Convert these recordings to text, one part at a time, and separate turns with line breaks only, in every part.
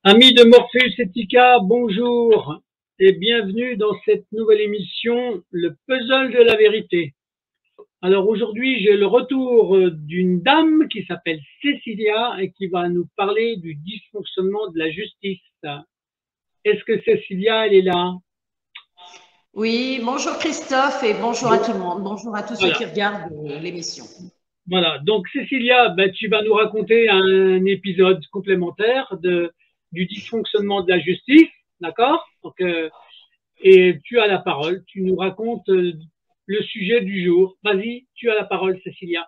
Amis de Morpheus et Tika, bonjour et bienvenue dans cette nouvelle émission, le puzzle de la vérité. Alors aujourd'hui, j'ai le retour d'une dame qui s'appelle Cécilia et qui va nous parler du dysfonctionnement de la justice. Est-ce que Cécilia, elle est là?
Oui, bonjour Christophe et bonjour à
Bon,
tout le monde. Bonjour à tous ceux
voilà,
qui regardent l'émission.
voilà. Donc Cécilia, ben, tu vas nous raconter un épisode complémentaire du dysfonctionnement de la justice, d'accord? Et tu as la parole, tu nous racontes le sujet du jour. Vas-y, tu as la parole, Cécilia.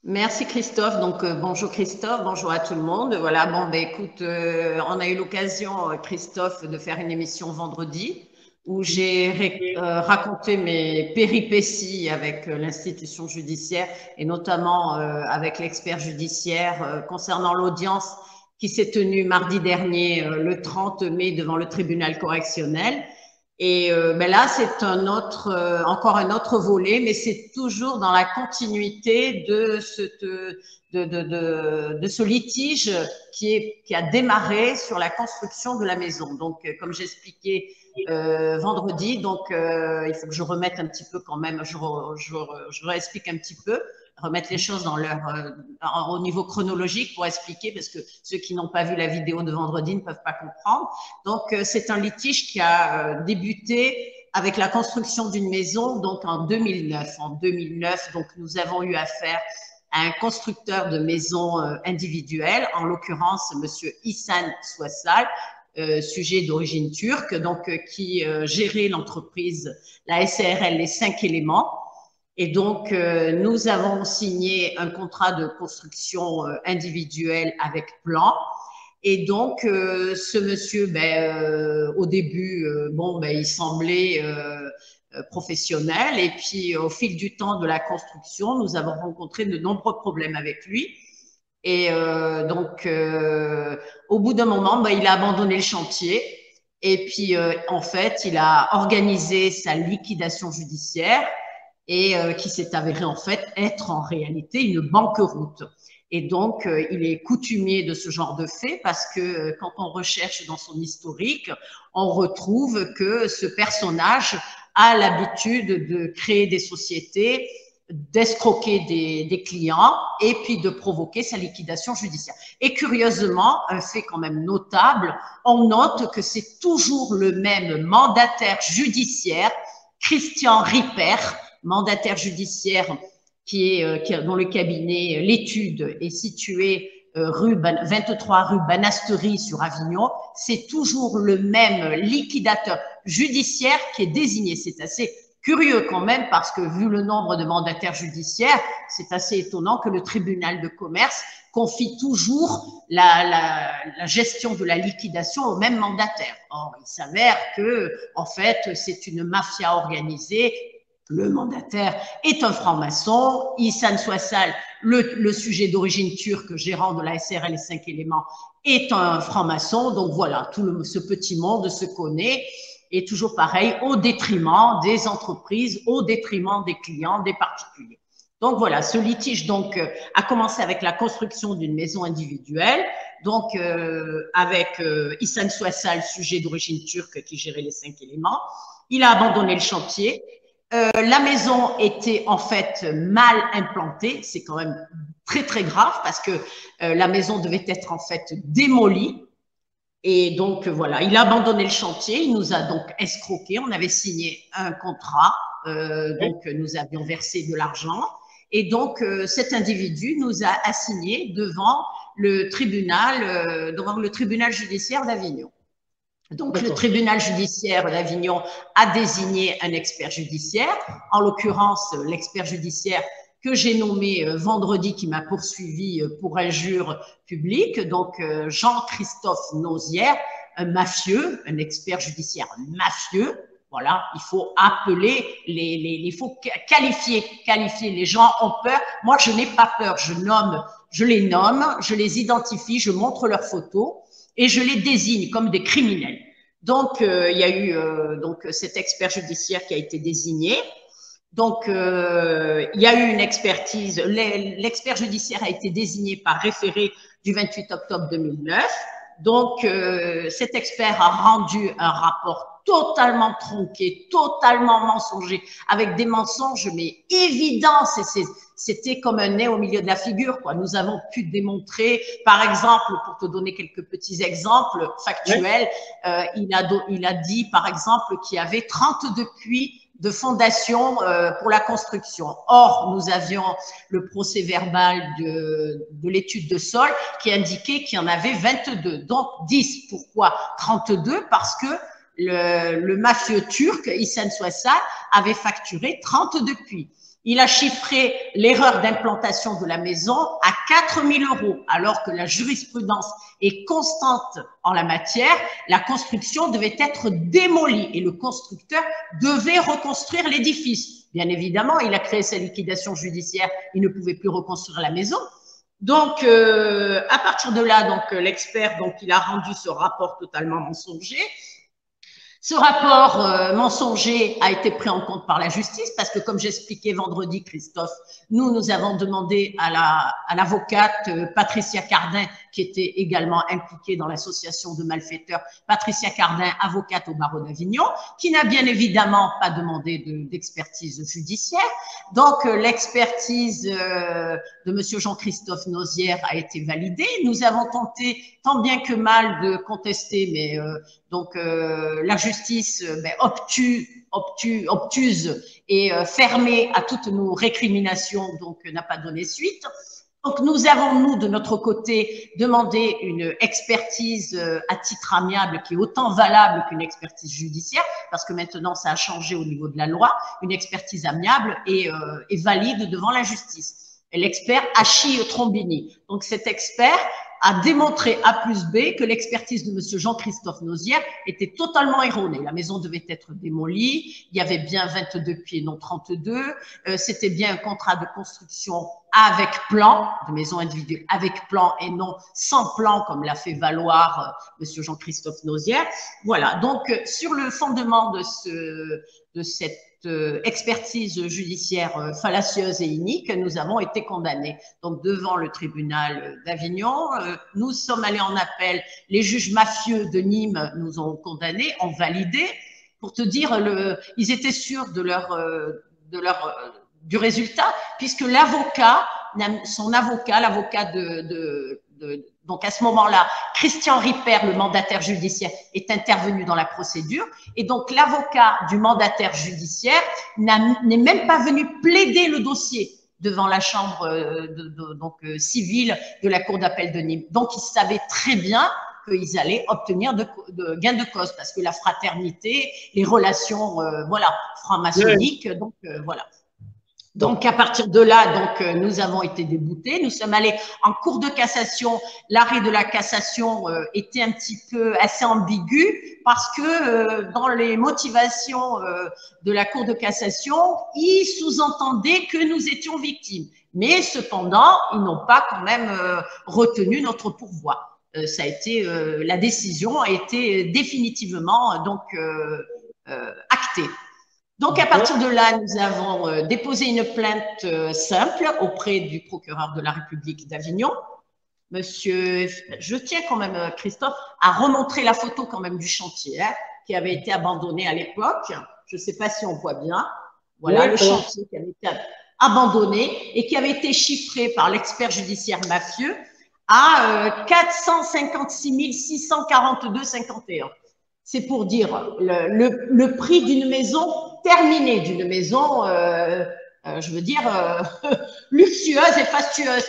Merci Christophe. Donc bonjour Christophe, bonjour à tout le monde. Voilà, bon ben écoute, on a eu l'occasion Christophe de faire une émission vendredi où j'ai raconté mes péripéties avec l'institution judiciaire et notamment avec l'expert judiciaire concernant l'audience qui s'est tenue mardi dernier, le 30 mai, devant le tribunal correctionnel. Et ben là, c'est encore un autre volet, mais c'est toujours dans la continuité de ce litige qui a démarré sur la construction de la maison. Donc, comme j'expliquais vendredi, donc il faut que je remette un petit peu quand même, je réexplique un petit peu, remettre les choses au niveau chronologique pour expliquer, parce que ceux qui n'ont pas vu la vidéo de vendredi ne peuvent pas comprendre. Donc, c'est un litige qui a débuté avec la construction d'une maison donc en 2009. En 2009, donc, nous avons eu affaire à un constructeur de maisons individuelles, en l'occurrence Monsieur Ihsan Soissal, sujet d'origine turque, donc qui gérait l'entreprise, la SARL Les 5 éléments. Et donc, nous avons signé un contrat de construction individuelle avec plan. Et donc, ce monsieur, au début, il semblait professionnel. Et puis, au fil du temps de la construction, nous avons rencontré de nombreux problèmes avec lui. Et au bout d'un moment, il a abandonné le chantier. Et puis, en fait, il a organisé sa liquidation judiciaire et qui s'est avérée en fait être en réalité une banqueroute. Et donc, il est coutumier de ce genre de fait parce que quand on recherche dans son historique, on retrouve que ce personnage a l'habitude de créer des sociétés, d'escroquer des clients et puis de provoquer sa liquidation judiciaire. Et curieusement, un fait quand même notable, on note que c'est toujours le même mandataire judiciaire, Christian Ripper, mandataire judiciaire dont le cabinet, l'étude est située 23 rue Banasterie sur Avignon, c'est toujours le même liquidateur judiciaire qui est désigné. C'est assez curieux quand même parce que vu le nombre de mandataires judiciaires, c'est assez étonnant que le tribunal de commerce confie toujours la gestion de la liquidation au même mandataire. Or, il s'avère que, en fait, c'est une mafia organisée. Le mandataire est un franc-maçon. Ihsan Soissal, le sujet d'origine turque, gérant de la SRL Les 5 éléments, est un franc-maçon. Donc voilà, ce petit monde se connaît. Et toujours pareil, au détriment des entreprises, au détriment des clients, des particuliers. Donc voilà, ce litige donc a commencé avec la construction d'une maison individuelle, donc avec Ihsan Soissal, sujet d'origine turque qui gérait les 5 éléments. Il a abandonné le chantier. La maison était en fait mal implantée, c'est quand même très très grave parce que la maison devait être en fait démolie. Et donc voilà, il a abandonné le chantier, il nous a donc escroqué. On avait signé un contrat,
Oui.
donc nous avions versé de l'argent. Et donc cet individu nous a assignés devant le tribunal judiciaire d'Avignon. Donc, le
D'accord.
tribunal judiciaire d'Avignon a désigné un expert judiciaire, en l'occurrence l'expert judiciaire que j'ai nommé vendredi, qui m'a poursuivi pour injure publique, donc Jean-Christophe Nozière, un mafieux, un expert judiciaire mafieux. Voilà, il faut appeler il faut qualifier. Les gens ont peur. Moi, je n'ai pas peur. Je les nomme, je les identifie, je montre leurs photos et je les désigne comme des criminels. Donc, il y a eu donc cet expert judiciaire qui a été désigné. Donc, il y a eu une expertise. L'expert judiciaire a été désigné par référé du 28 octobre 2009. Donc, cet expert a rendu un rapport totalement tronqué, totalement mensonger, avec des mensonges, mais évidents. C'était comme un nez au milieu de la figure, quoi. Nous avons pu démontrer, par exemple, pour te donner quelques petits exemples factuels, il a dit, par exemple, qu'il y avait 32 puits de fondation pour la construction. Or, nous avions le procès-verbal de l'étude de sol qui indiquait qu'il y en avait 22, donc 10. Pourquoi 32? Parce que le mafieux turc, Ihsan Soysal, avait facturé 32 puits. Il a chiffré l'erreur d'implantation de la maison à 4 000 €, alors que la jurisprudence est constante en la matière. La construction devait être démolie et le constructeur devait reconstruire l'édifice. Bien évidemment, il a créé sa liquidation judiciaire, il ne pouvait plus reconstruire la maison. Donc, à partir de là, donc l'expert, donc il a rendu ce rapport totalement mensonger. Ce rapport mensonger a été pris en compte par la justice parce que, comme j'expliquais vendredi, Christophe, nous avons demandé à l'avocate Patricia Cardin, qui était également impliquée dans l'association de malfaiteurs, Patricia Cardin, avocate au barreau d'Avignon, qui n'a bien évidemment pas demandé d'expertise judiciaire. Donc, l'expertise de monsieur Jean-Christophe Nozière a été validée. Nous avons tenté, tant bien que mal, de contester, mais la justice obtuse et fermée à toutes nos récriminations, donc n'a pas donné suite. Donc nous avons, nous, de notre côté, demandé une expertise à titre amiable qui est autant valable qu'une expertise judiciaire, parce que maintenant ça a changé au niveau de la loi. Une expertise amiable est valide devant la justice. Et l'expert Hachi Trombini. Donc cet expert a démontré A plus B que l'expertise de monsieur Jean-Christophe Nozière était totalement erronée. La maison devait être démolie, il y avait bien 22 pieds, non 32, c'était bien un contrat de construction avec plan, de maison individuelle avec plan et non sans plan, comme l'a fait valoir monsieur Jean-Christophe Nozière. Voilà, donc sur le fondement de cette expertise judiciaire fallacieuse et inique, nous avons été condamnés. Donc, devant le tribunal d'Avignon, nous sommes allés en appel. Les juges mafieux de Nîmes nous ont condamnés, ont validé. Pour te dire, ils étaient sûrs du résultat, puisque l'avocat, donc à ce moment-là, Christian Ripper, le mandataire judiciaire, est intervenu dans la procédure. Et donc l'avocat du mandataire judiciaire n'est même pas venu plaider le dossier devant la chambre civile de la cour d'appel de Nîmes. Donc ils savaient très bien qu'ils allaient obtenir de gain de cause, parce que la fraternité, les relations franc-maçonniques, donc voilà. Donc, à partir de là, nous avons été déboutés. Nous sommes allés en cour de cassation. L'arrêt de la cassation était un petit peu assez ambigu parce que dans les motivations de la cour de cassation, ils sous-entendaient que nous étions victimes. Mais cependant, ils n'ont pas quand même retenu notre pourvoi. La décision a été définitivement actée. Donc, à partir de là, nous avons déposé une plainte simple auprès du procureur de la République d'Avignon. Monsieur, je tiens quand même, Christophe, à remontrer la photo quand même du chantier qui avait été abandonné à l'époque. Je ne sais pas si on voit bien. Voilà le chantier qui avait été abandonné et qui avait été chiffré par l'expert judiciaire mafieux à 456 642,51. C'est pour dire le prix d'une maison terminée, d'une maison, luxueuse et fastueuse.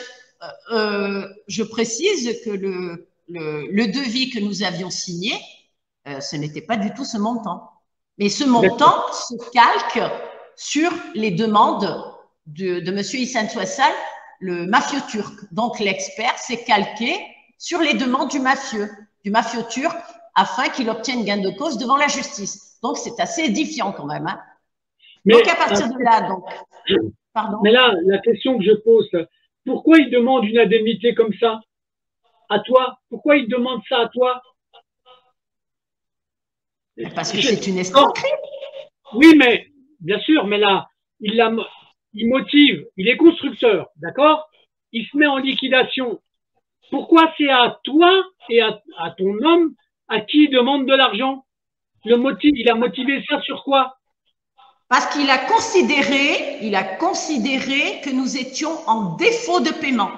Je précise que le devis que nous avions signé, ce n'était pas du tout ce montant. Mais ce montant se calque sur les demandes de monsieur Ihsan Soysal, le mafieux turc. Donc l'expert s'est calqué sur les demandes du mafieux turc, afin qu'il obtienne gain de cause devant la justice. Donc, c'est assez édifiant quand même. Hein. Donc, à partir de là, pardon.
Mais là, la question que je pose, pourquoi il demande une indemnité comme ça à toi? Pourquoi il demande ça à toi?
Parce que c'est une escroquerie.
Oui, mais bien sûr, mais là, il motive, il est constructeur, d'accord? Il se met en liquidation. Pourquoi c'est à toi et à ton homme à qui il demande de l'argent? Le motif, il a motivé ça sur quoi?
Parce il a considéré que nous étions en défaut de paiement.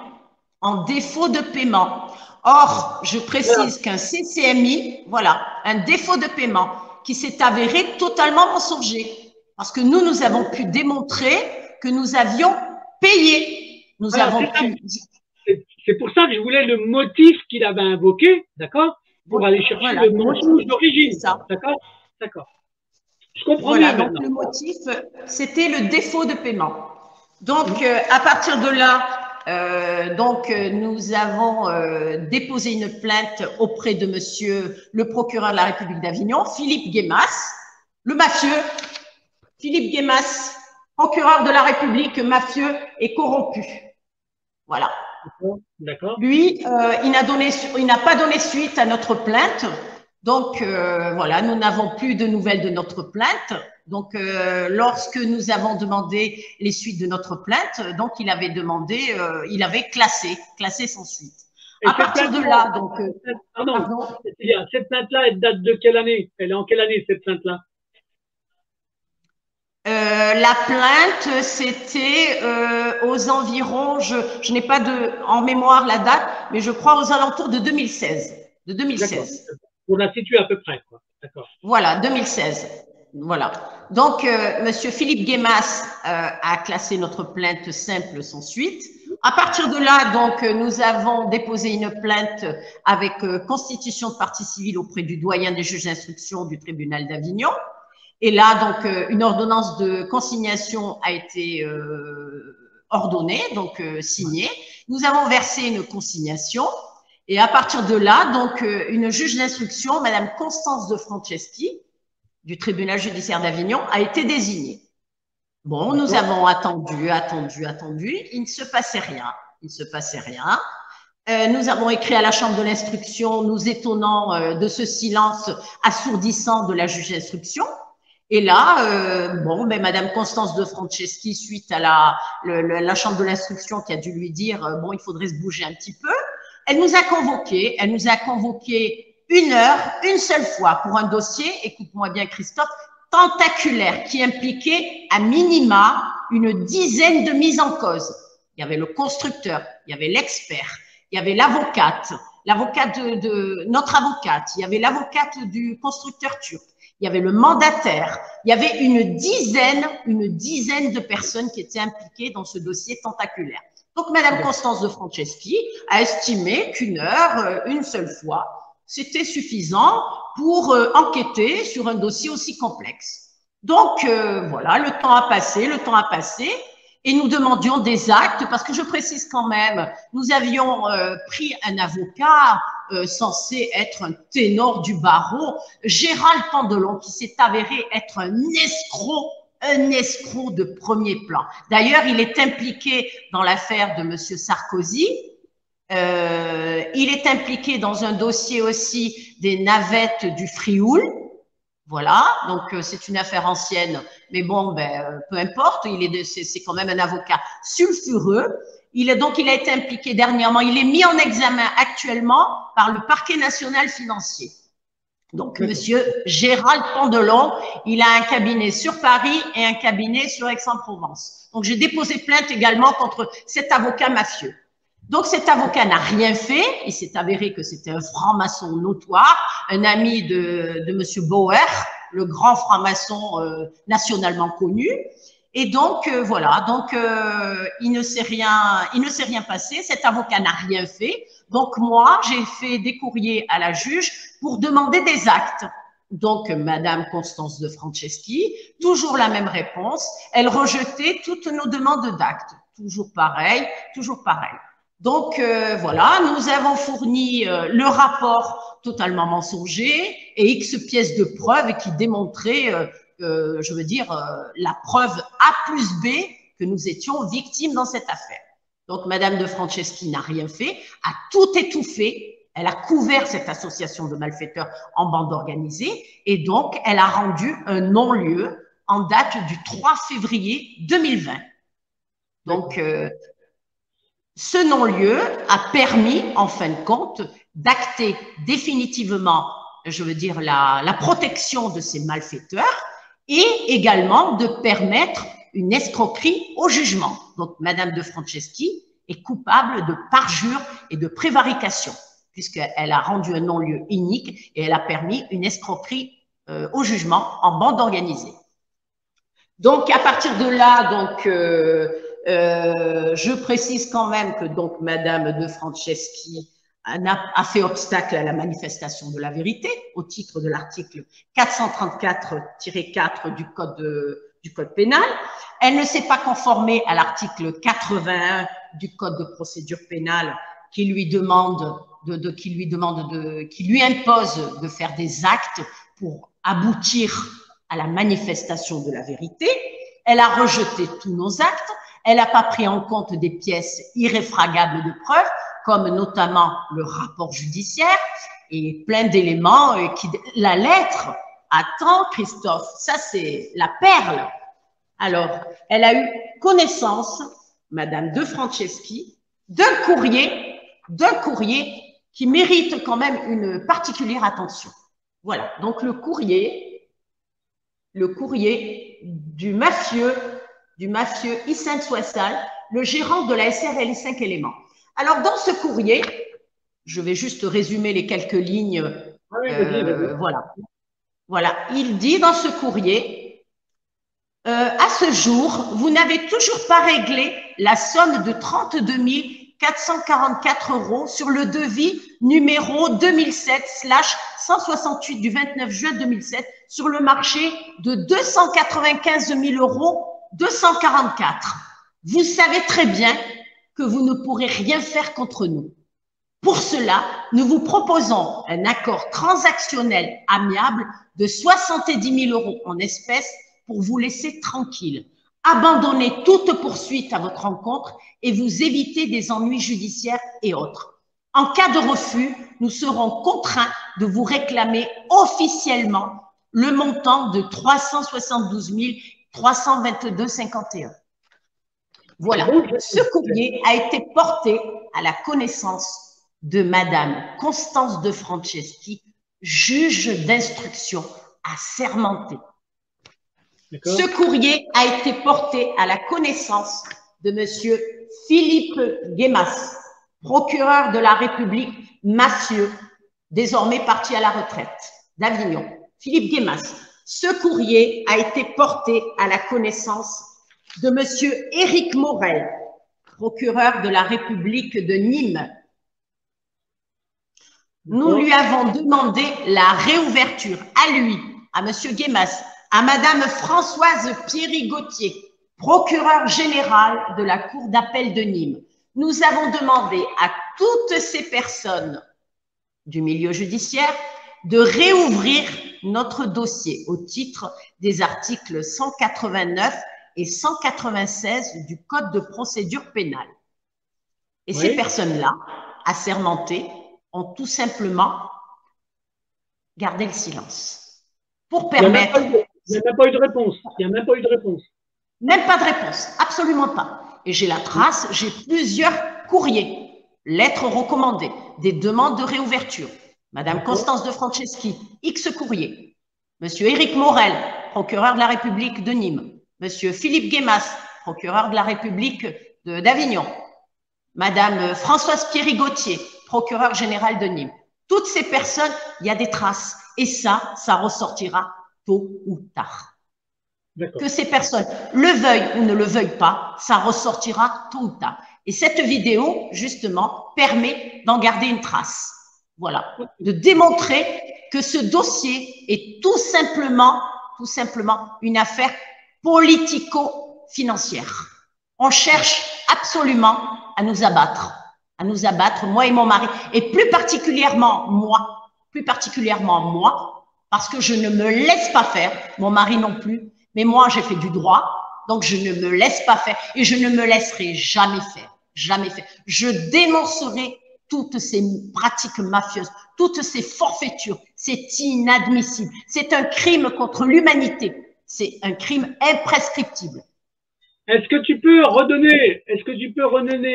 En défaut de paiement. Or, je
Voilà.
précise qu'un CCMI, voilà, un défaut de paiement qui s'est avéré totalement mensonger. Parce que nous avons pu démontrer que nous avions payé. Nous
Voilà,
avons pu.
c'est pour ça que je voulais le motif qu'il avait invoqué, d'accord? Pour aller chercher
Voilà,
le
le
mensonge
motif, c'est
d'origine,
ça.
d'accord? D'accord. Je comprends
Voilà,
mieux
donc
maintenant.
le motif, c'était le défaut de paiement. Donc, à partir de là, nous avons déposé une plainte auprès de monsieur le procureur de la République d'Avignon, Philippe Guémas, le mafieux, Philippe Guémas, procureur de la République mafieux et corrompu. Voilà.
D'accord.
Lui, il n'a pas donné suite à notre plainte. Donc, voilà, nous n'avons plus de nouvelles de notre plainte. Donc, lorsque nous avons demandé les suites de notre plainte, donc il avait demandé, il avait classé sans suite.
Et
À partir de là, donc,
pardon,
pardon,
cette plainte-là, elle date de quelle année? Elle est en quelle année, cette plainte-là?
la plainte, c'était aux environs, je n'ai pas en mémoire la date, mais je crois aux alentours de 2016. De
D'accord.
2016.
Pour la situer à peu près, quoi. D'accord.
Voilà, 2016. Voilà. Donc, Monsieur Philippe Guémas a classé notre plainte simple sans suite. À partir de là, donc, nous avons déposé une plainte avec constitution de partie civile auprès du doyen des juges d'instruction du tribunal d'Avignon. Et là, donc, une ordonnance de consignation a été ordonnée, donc signée. Nous avons versé une consignation. Et à partir de là, donc, une juge d'instruction, Madame Constance de Franceschi, du tribunal judiciaire d'Avignon, a été désignée. Bon, nous avons attendu. Il ne se passait rien. Nous avons écrit à la chambre de l'instruction, nous étonnant de ce silence assourdissant de la juge d'instruction. Et là, Madame Constance de Franceschi, suite à la chambre de l'instruction qui a dû lui dire, il faudrait se bouger un petit peu, elle nous a convoqués une seule fois pour un dossier, écoute-moi bien Christophe, tentaculaire qui impliquait à minima une dizaine de mises en cause. Il y avait le constructeur, il y avait l'expert, il y avait l'avocate de notre avocate, il y avait l'avocate du constructeur turc, il y avait le mandataire, il y avait une dizaine de personnes qui étaient impliquées dans ce dossier tentaculaire. Donc, Madame Constance de Franceschi a estimé qu'une heure, une seule fois, c'était suffisant pour enquêter sur un dossier aussi complexe. Donc, voilà, le temps a passé, et nous demandions des actes, parce que je précise quand même, nous avions pris un avocat censé être un ténor du barreau, Gérald Pandelon, qui s'est avéré être un escroc de premier plan. D'ailleurs, il est impliqué dans l'affaire de Monsieur Sarkozy. Il est impliqué dans un dossier aussi des navettes du Frioul. Voilà, donc c'est une affaire ancienne, mais bon, peu importe, c'est quand même un avocat sulfureux. Il a été impliqué dernièrement, il est mis en examen actuellement par le parquet national financier. Donc, monsieur Gérald Pandelon, il a un cabinet sur Paris et un cabinet sur Aix-en-Provence. Donc, j'ai déposé plainte également contre cet avocat mafieux. Donc, cet avocat n'a rien fait. Il s'est avéré que c'était un franc-maçon notoire, un ami de monsieur Bauer, le grand franc-maçon nationalement connu. Et donc, voilà. Donc, il ne s'est rien passé. Cet avocat n'a rien fait. Donc, moi, j'ai fait des courriers à la juge pour demander des actes. Donc, Madame Constance de Franceschi, toujours la même réponse. Elle rejetait toutes nos demandes d'actes. Toujours pareil. Donc, voilà, nous avons fourni le rapport totalement mensonger et X pièces de preuves qui démontraient, la preuve A plus B que nous étions victimes dans cette affaire. Donc, Madame de Franceschi n'a rien fait, a tout étouffé. Elle a couvert cette association de malfaiteurs en bande organisée et donc, elle a rendu un non-lieu en date du 3 février 2020. Donc, Ce non-lieu a permis, en fin de compte, d'acter définitivement, je veux dire, la protection de ces malfaiteurs et également de permettre une escroquerie au jugement. Donc, Madame de Franceschi est coupable de parjure et de prévarication, puisqu'elle a rendu un non-lieu inique et elle a permis une escroquerie au jugement en bande organisée. Donc, à partir de là, donc, je précise quand même que donc Madame de Franceschi a fait obstacle à la manifestation de la vérité au titre de l'article 434-4 du code pénal. Elle ne s'est pas conformée à l'article 81 du code de procédure pénale qui lui impose de faire des actes pour aboutir à la manifestation de la vérité. Elle a rejeté tous nos actes. Elle n'a pas pris en compte des pièces irréfragables de preuve, comme notamment le rapport judiciaire et plein d'éléments. La lettre, attends Christophe, ça c'est la perle. Alors, elle a eu connaissance, Madame de Franceschi, d'un courrier qui mérite quand même une particulière attention. Voilà, donc le courrier du mafieux Hissène Soissal, le gérant de la SRL 5 éléments. Alors, dans ce courrier, je vais juste résumer les quelques lignes. Voilà, il dit dans ce courrier, à ce jour, vous n'avez toujours pas réglé la somme de 32 444 € sur le devis numéro 2007/168 du 29 juin 2007 sur le marché de 295 000 € 244. Vous savez très bien que vous ne pourrez rien faire contre nous. Pour cela, nous vous proposons un accord transactionnel amiable de 70 000 € en espèces pour vous laisser tranquille. Abandonnez toute poursuite à votre rencontre et vous évitez des ennuis judiciaires et autres. En cas de refus, nous serons contraints de vous réclamer officiellement le montant de 372 322,51 €. Voilà, ce courrier a été porté à la connaissance de Madame Constance de Franceschi, juge d'instruction assermentée. Ce courrier a été porté à la connaissance de Monsieur Philippe Guémas, procureur de la République mafieux, désormais parti à la retraite d'Avignon. Philippe Guémas. Ce courrier a été porté à la connaissance de Monsieur Éric Morel, procureur de la République de Nîmes. Nous lui avons demandé la réouverture à lui, à Monsieur Guémas, à Madame Françoise Pierry-Gauthier, procureure générale de la Cour d'appel de Nîmes. Nous avons demandé à toutes ces personnes du milieu judiciaire de réouvrir notre dossier au titre des articles 189 et 196 du Code de procédure pénale. Et ces personnes-là, assermentées, ont tout simplement gardé le silence pour permettre…
Il n'y a même pas eu de réponse. Il n'y a même pas eu de réponse.
Même pas de réponse, absolument pas. Et j'ai la trace, j'ai plusieurs courriers, lettres recommandées, des demandes de réouverture. Madame Constance de Franceschi, X courrier. Monsieur Éric Morel, procureur de la République de Nîmes. Monsieur Philippe Guémas, procureur de la République d'Avignon. Madame Françoise Pierry-Gauthier, procureure générale de Nîmes. Toutes ces personnes, il y a des traces. Et ça ressortira tôt ou tard. Que ces personnes le veuillent ou ne le veuillent pas, ça ressortira tôt ou tard. Et cette vidéo, justement, permet d'en garder une trace. Voilà, de démontrer que ce dossier est tout simplement une affaire politico-financière. On cherche absolument à nous abattre, moi et mon mari, et plus particulièrement moi, parce que je ne me laisse pas faire, mon mari non plus, mais moi j'ai fait du droit, donc je ne me laisse pas faire et je ne me laisserai jamais faire, jamais faire. Je dénoncerai toutes ces pratiques mafieuses, toutes ces forfaitures, c'est inadmissible, c'est un crime contre l'humanité, c'est un crime imprescriptible.
Est-ce que tu peux redonner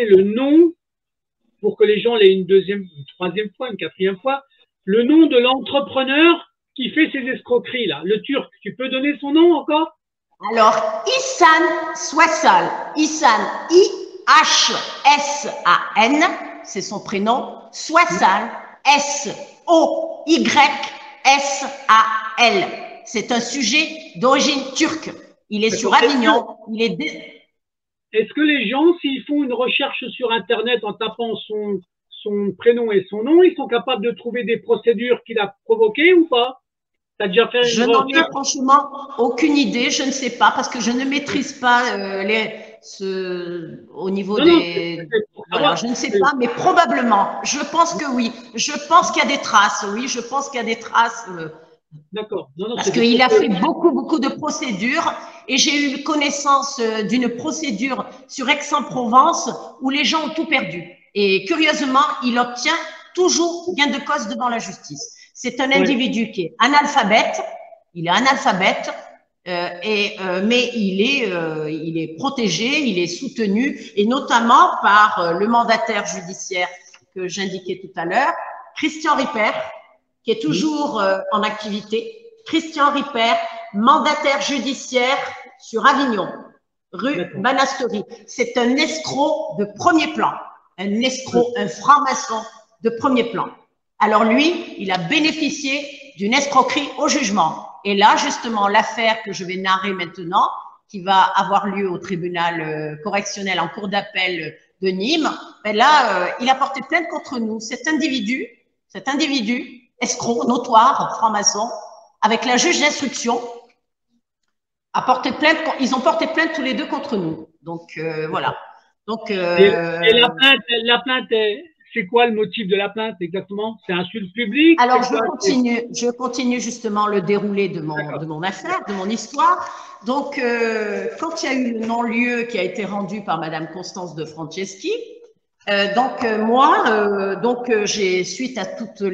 le nom pour que les gens l'aient une deuxième, une troisième fois, une quatrième fois, le nom de l'entrepreneur qui fait ces escroqueries-là, le Turc. Tu peux donner son nom encore?
Alors, Ihsan Soisal, Ihsan, I-H-S-A-N, c'est son prénom, Soisal, S-O-Y-S-A-L. C'est un sujet d'origine turque. Il est sur Avignon.
Est-ce que les gens, s'ils font une recherche sur Internet en tapant son prénom et son nom, ils sont capables de trouver des procédures qu'il a provoquées ou pas? T'as déjà fait
Je n'en ai franchement aucune idée, je ne sais pas, parce que je ne maîtrise pas au niveau des… Voilà, je ne sais pas, mais probablement. Je pense que oui. Je pense qu'il y a des traces, oui, je pense qu'il y a des traces.
D'accord.
Parce qu'il a fait beaucoup de procédures et j'ai eu connaissance d'une procédure sur Aix-en-Provence où les gens ont tout perdu. Et curieusement, il obtient toujours gain de cause devant la justice. C'est un individu qui est analphabète, il est analphabète, mais il est protégé, il est soutenu, et notamment par le mandataire judiciaire que j'indiquais tout à l'heure, Christian Ripper, qui est toujours en activité. Christian Ripper, mandataire judiciaire sur Avignon, rue Banasterie. C'est un escroc de premier plan, un escroc, un franc-maçon de premier plan. Alors lui, il a bénéficié d'une escroquerie au jugement. Et là, justement, l'affaire que je vais narrer maintenant, qui va avoir lieu au tribunal correctionnel en cour d'appel de Nîmes, ben là, il a porté plainte contre nous. Cet individu, escroc, notoire, franc-maçon, avec la juge d'instruction, a porté plainte. Ils ont porté plainte tous les deux contre nous. Donc voilà. Donc
et la plainte c'est quoi le motif de la plainte exactement? C'est insulte publique?
Alors je continue justement le déroulé de mon affaire, de mon histoire. Donc quand il y a eu le non-lieu qui a été rendu par Madame Constance de Franceschi, j'ai, suite à tous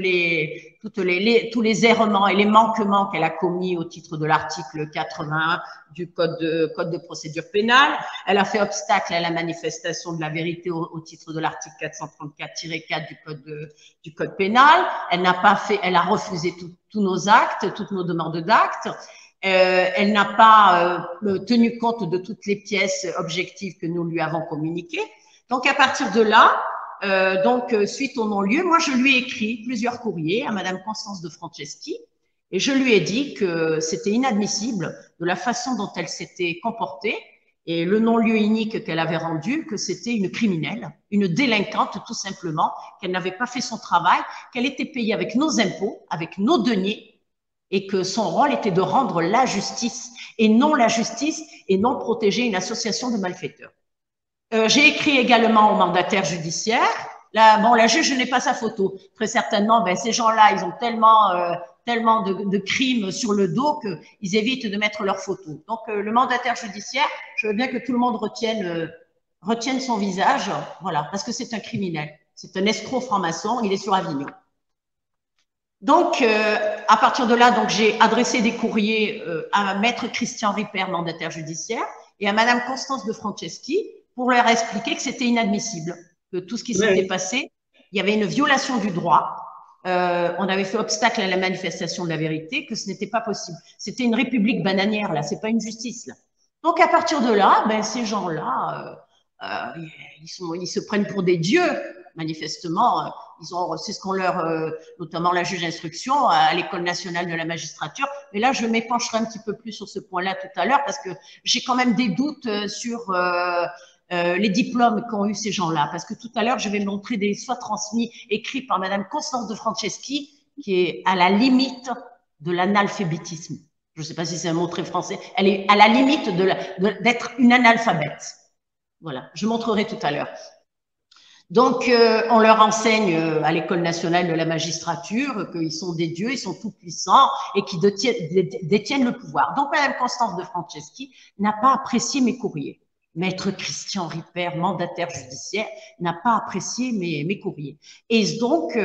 les errements et les manquements qu'elle a commis au titre de l'article 81 du code de procédure pénale, elle a fait obstacle à la manifestation de la vérité au titre de l'article 434-4 du code pénal. Elle a refusé tous nos actes, toutes nos demandes d'actes. Elle n'a pas tenu compte de toutes les pièces objectives que nous lui avons communiquées. Donc, à partir de là, suite au non-lieu, moi, je lui ai écrit plusieurs courriers à Madame Constance de Franceschi et je lui ai dit que c'était inadmissible de la façon dont elle s'était comportée et le non-lieu inique qu'elle avait rendu, que c'était une criminelle, une délinquante tout simplement, qu'elle n'avait pas fait son travail, qu'elle était payée avec nos impôts, avec nos deniers et que son rôle était de rendre la justice et non protéger une association de malfaiteurs. J'ai écrit également au mandataire judiciaire. La juge, je n'ai pas sa photo. Très certainement, ces gens-là, ils ont tellement de crimes sur le dos qu'ils évitent de mettre leur photo. Donc, le mandataire judiciaire, je veux bien que tout le monde retienne son visage, voilà, parce que c'est un criminel. C'est un escroc franc-maçon, il est sur Avignon. Donc, à partir de là, j'ai adressé des courriers à Maître Christian Ripper, mandataire judiciaire, et à Madame Constance de Franceschi, pour leur expliquer que c'était inadmissible, que tout ce qui s'était passé, il y avait une violation du droit, on avait fait obstacle à la manifestation de la vérité, que ce n'était pas possible. C'était une république bananière, là, c'est pas une justice, là. Donc, à partir de là, ces gens-là, ils se prennent pour des dieux, manifestement. C'est ce qu'on notamment la juge d'instruction à l'École nationale de la magistrature. Mais là, je m'épancherai un petit peu plus sur ce point-là tout à l'heure parce que j'ai quand même des doutes sur les diplômes qu'ont eu ces gens-là. Parce que tout à l'heure, je vais montrer des soit transmis, écrits par Madame Constance de Franceschi, qui est à la limite de l'analphabétisme. Je ne sais pas si c'est un mot très français. Elle est à la limite d'être une analphabète. Voilà, je montrerai tout à l'heure. Donc, on leur enseigne à l'École nationale de la magistrature qu'ils sont des dieux, ils sont tout puissants et qui détiennent le pouvoir. Donc, Madame Constance de Franceschi n'a pas apprécié mes courriers. Maître Christian Ripper, mandataire judiciaire, n'a pas apprécié mes courriers. Et donc,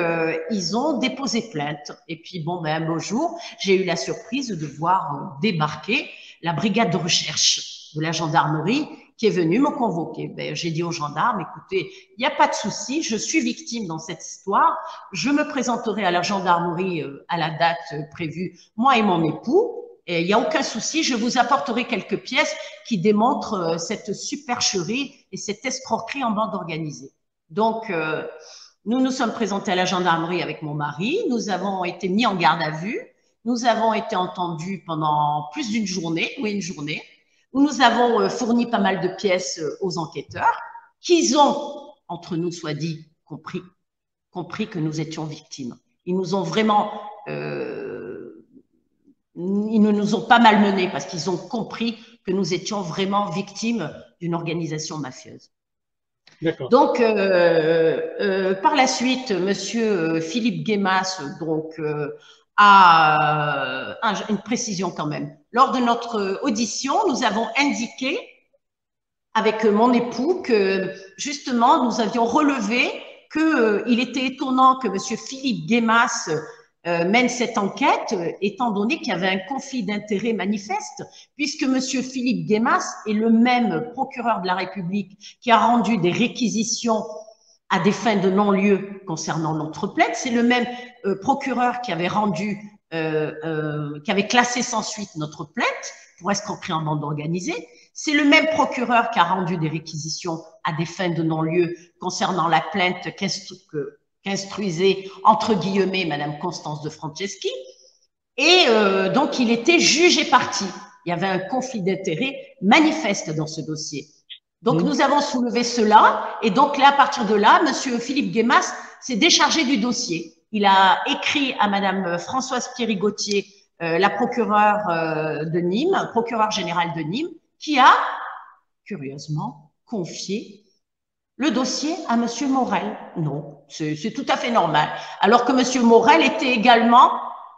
ils ont déposé plainte. Et puis, un beau jour, j'ai eu la surprise de voir débarquer la brigade de recherche de la gendarmerie qui est venu me convoquer. Ben, j'ai dit aux gendarmes, écoutez, il n'y a pas de souci, je suis victime dans cette histoire, je me présenterai à la gendarmerie à la date prévue, moi et mon époux, et il n'y a aucun souci, je vous apporterai quelques pièces qui démontrent cette supercherie et cette escroquerie en bande organisée. Donc, nous nous sommes présentés à la gendarmerie avec mon mari, nous avons été mis en garde à vue, nous avons été entendus pendant plus d'une journée, oui, une journée, où nous avons fourni pas mal de pièces aux enquêteurs, qu'ils ont, entre nous soit dit, compris que nous étions victimes. Ils nous ont vraiment... ils ne nous ont pas malmenés parce qu'ils ont compris que nous étions vraiment victimes d'une organisation mafieuse. Donc, par la suite, monsieur Philippe Guémas donc, a une précision quand même. Lors de notre audition, nous avons indiqué avec mon époux que justement, nous avions relevé qu'il était étonnant que monsieur Philippe Guémas mène cette enquête, étant donné qu'il y avait un conflit d'intérêts manifeste, puisque monsieur Philippe Guémas est le même procureur de la République qui a rendu des réquisitions à des fins de non-lieu concernant notre plainte. C'est le même procureur qui avait rendu, qui avait classé sans suite notre plainte pour escroquerie en bande organisée. C'est le même procureur qui a rendu des réquisitions à des fins de non-lieu concernant la plainte qu'instruisait, entre guillemets, Madame Constance de Franceschi. Et donc, il était juge et partie. Il y avait un conflit d'intérêts manifeste dans ce dossier. Donc, nous avons soulevé cela. Et donc, là, à partir de là, monsieur Philippe Guémas s'est déchargé du dossier. Il a écrit à Madame Françoise Pierry-Gauthier, la procureure de Nîmes, procureure générale de Nîmes, qui a, curieusement, confié le dossier à monsieur Morel. Non, c'est tout à fait normal. Alors que monsieur Morel était également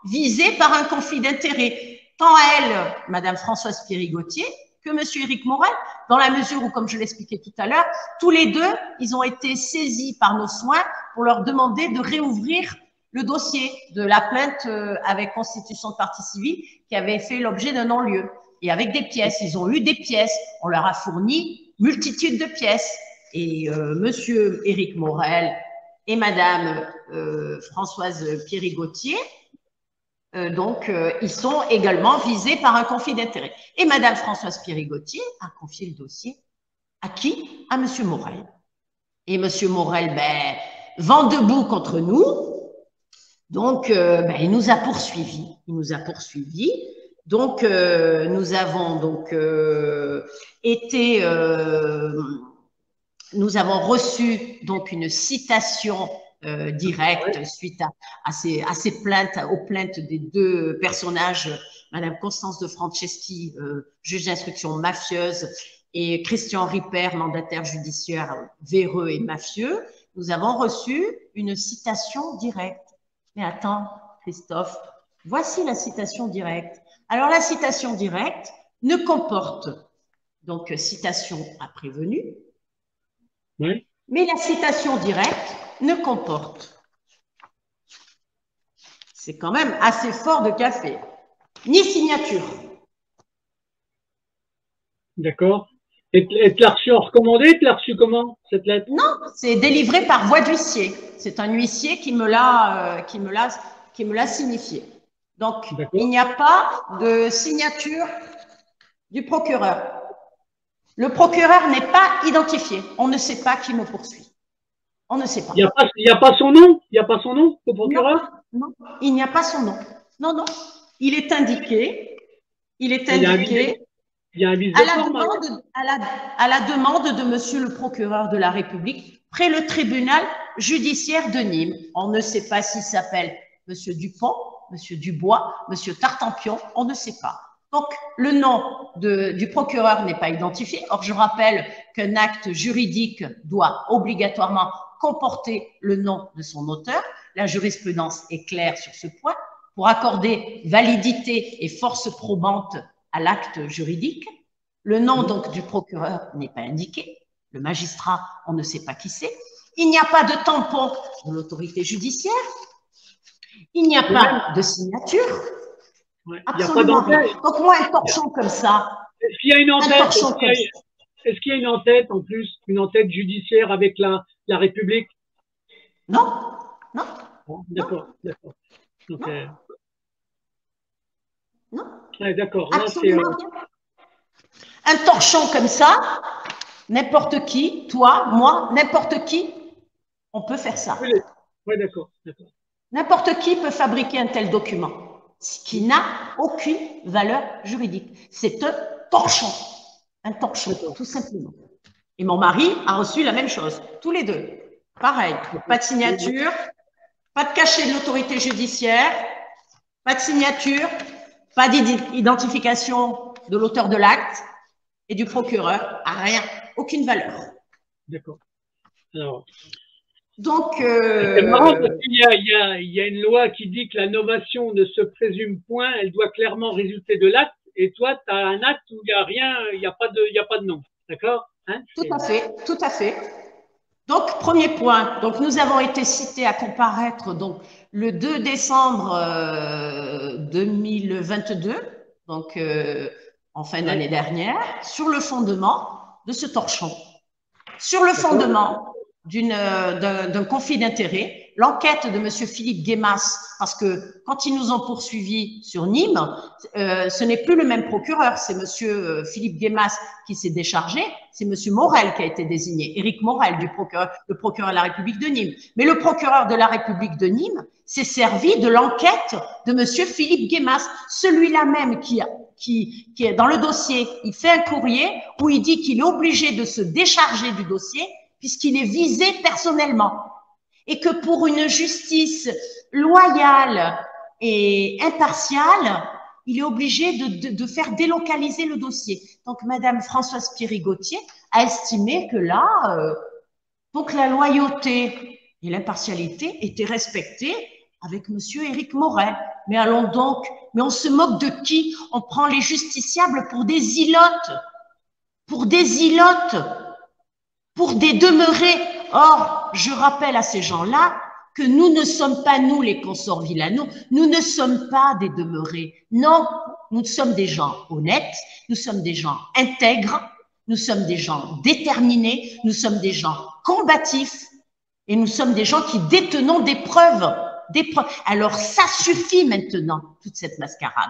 visé par un conflit d'intérêts. Tant elle, madame Françoise Pierry-Gauthier, que monsieur Éric Morel, dans la mesure où, comme je l'expliquais tout à l'heure, tous les deux, ils ont été saisis par nos soins pour leur demander de réouvrir le dossier de la plainte avec constitution de partie civile qui avait fait l'objet d'un non-lieu. Et avec des pièces, ils ont eu des pièces. On leur a fourni multitude de pièces. Et monsieur Éric Morel et madame Françoise Pierry-Gauthier, donc, ils sont également visés par un conflit d'intérêts. Et madame Françoise Pierry-Gauthier a confié le dossier à qui? À monsieur Morel. Et monsieur Morel, ben, vent debout contre nous. Donc, ben, il nous a poursuivis. Il nous a poursuivis. Donc, nous avons donc été... nous avons reçu donc une citation directe suite à ces plaintes, aux plaintes des deux personnages, Madame Constance de Franceschi, juge d'instruction mafieuse, et Christian Ripper, mandataire judiciaire véreux et mafieux. Nous avons reçu une citation directe. Mais attends, Christophe, voici la citation directe. Alors, la citation directe ne comporte donc citation à prévenu, oui. Mais la citation directe ne comporte, c'est quand même assez fort de café, ni signature. D'accord.
Et tu l'as reçu en recommandé? Tu l'as reçu comment, cette lettre?
Non, c'est délivré par voie d'huissier. C'est un huissier qui me l'a signifié. Donc, il n'y a pas de signature du procureur. Le procureur n'est pas identifié. On ne sait pas qui me poursuit. On ne sait pas.
Il n'y a pas son nom? Il n'y a pas son nom, au procureur?
Non, il n'y a pas son nom. Non, non. Il est indiqué. Il est indiqué.
Il y a un vice
à la demande de monsieur le procureur de la République près le tribunal judiciaire de Nîmes. On ne sait pas s'il s'appelle monsieur Dupont, monsieur Dubois, monsieur Tartampion. On ne sait pas. Donc, le nom du procureur n'est pas identifié. Or, je rappelle qu'un acte juridique doit obligatoirement comporter le nom de son auteur. La jurisprudence est claire sur ce point. Pour accorder validité et force probante à l'acte juridique, le nom donc du procureur n'est pas indiqué. Le magistrat, on ne sait pas qui c'est. Il n'y a pas de tampon de l'autorité judiciaire. Il n'y a pas de signature.
Ouais,
absolument rien. Donc moi, un torchon comme ça.
S'il y a une entête, est-ce qu'il y a une entête en plus, une entête judiciaire avec la République?
Non, non,
D'accord, d'accord. Donc,
non,
ouais, d'accord. Là, c'est
absolument rien. Un torchon comme ça, n'importe qui, toi, moi, n'importe qui, on peut faire ça.
ouais, d'accord, d'accord.
N'importe qui peut fabriquer un tel document, ce qui n'a aucune valeur juridique. C'est un torchon, tout simplement. Et mon mari a reçu la même chose, tous les deux. Pareil, pas de signature, pas de cachet de l'autorité judiciaire, pas de signature, pas d'identification de l'auteur de l'acte et du procureur, rien, aucune valeur.
D'accord. Alors,
donc,
c'est marrant parce qu'il y a une loi qui dit que la novation ne se présume point, elle doit clairement résulter de l'acte. Et toi, tu as un acte où il n'y a rien, il n'y a pas de nom. D'accord, hein?
Tout à fait, tout à fait. Donc, premier point. Donc, nous avons été cités à comparaître donc, le 2 décembre 2022, donc en fin d'année dernière, sur le fondement de ce torchon. Sur le fondement d'un conflit d'intérêts, l'enquête de M. Philippe Guémas, parce que quand ils nous ont poursuivis sur Nîmes, ce n'est plus le même procureur, c'est M. Philippe Guémas qui s'est déchargé, c'est M. Morel qui a été désigné, Éric Morel, le procureur de la République de Nîmes. Mais le procureur de la République de Nîmes s'est servi de l'enquête de M. Philippe Guémas, celui-là même qui est dans le dossier. Il fait un courrier où il dit qu'il est obligé de se décharger du dossier puisqu'il est visé personnellement et que pour une justice loyale et impartiale, il est obligé de faire délocaliser le dossier. Donc, Madame Françoise Piry-Gauthier a estimé que là, pour que la loyauté et l'impartialité étaient respectées avec Monsieur Éric Morel. Mais allons donc, mais on se moque de qui? On prend les justiciables pour des ilotes, pour des demeurés. Or, je rappelle à ces gens-là que nous ne sommes pas, nous, les consorts Villano, nous ne sommes pas des demeurés. Non, nous sommes des gens honnêtes, nous sommes des gens intègres, nous sommes des gens déterminés, nous sommes des gens combatifs et nous sommes des gens qui détenons des preuves. Alors, ça suffit maintenant, toute cette mascarade.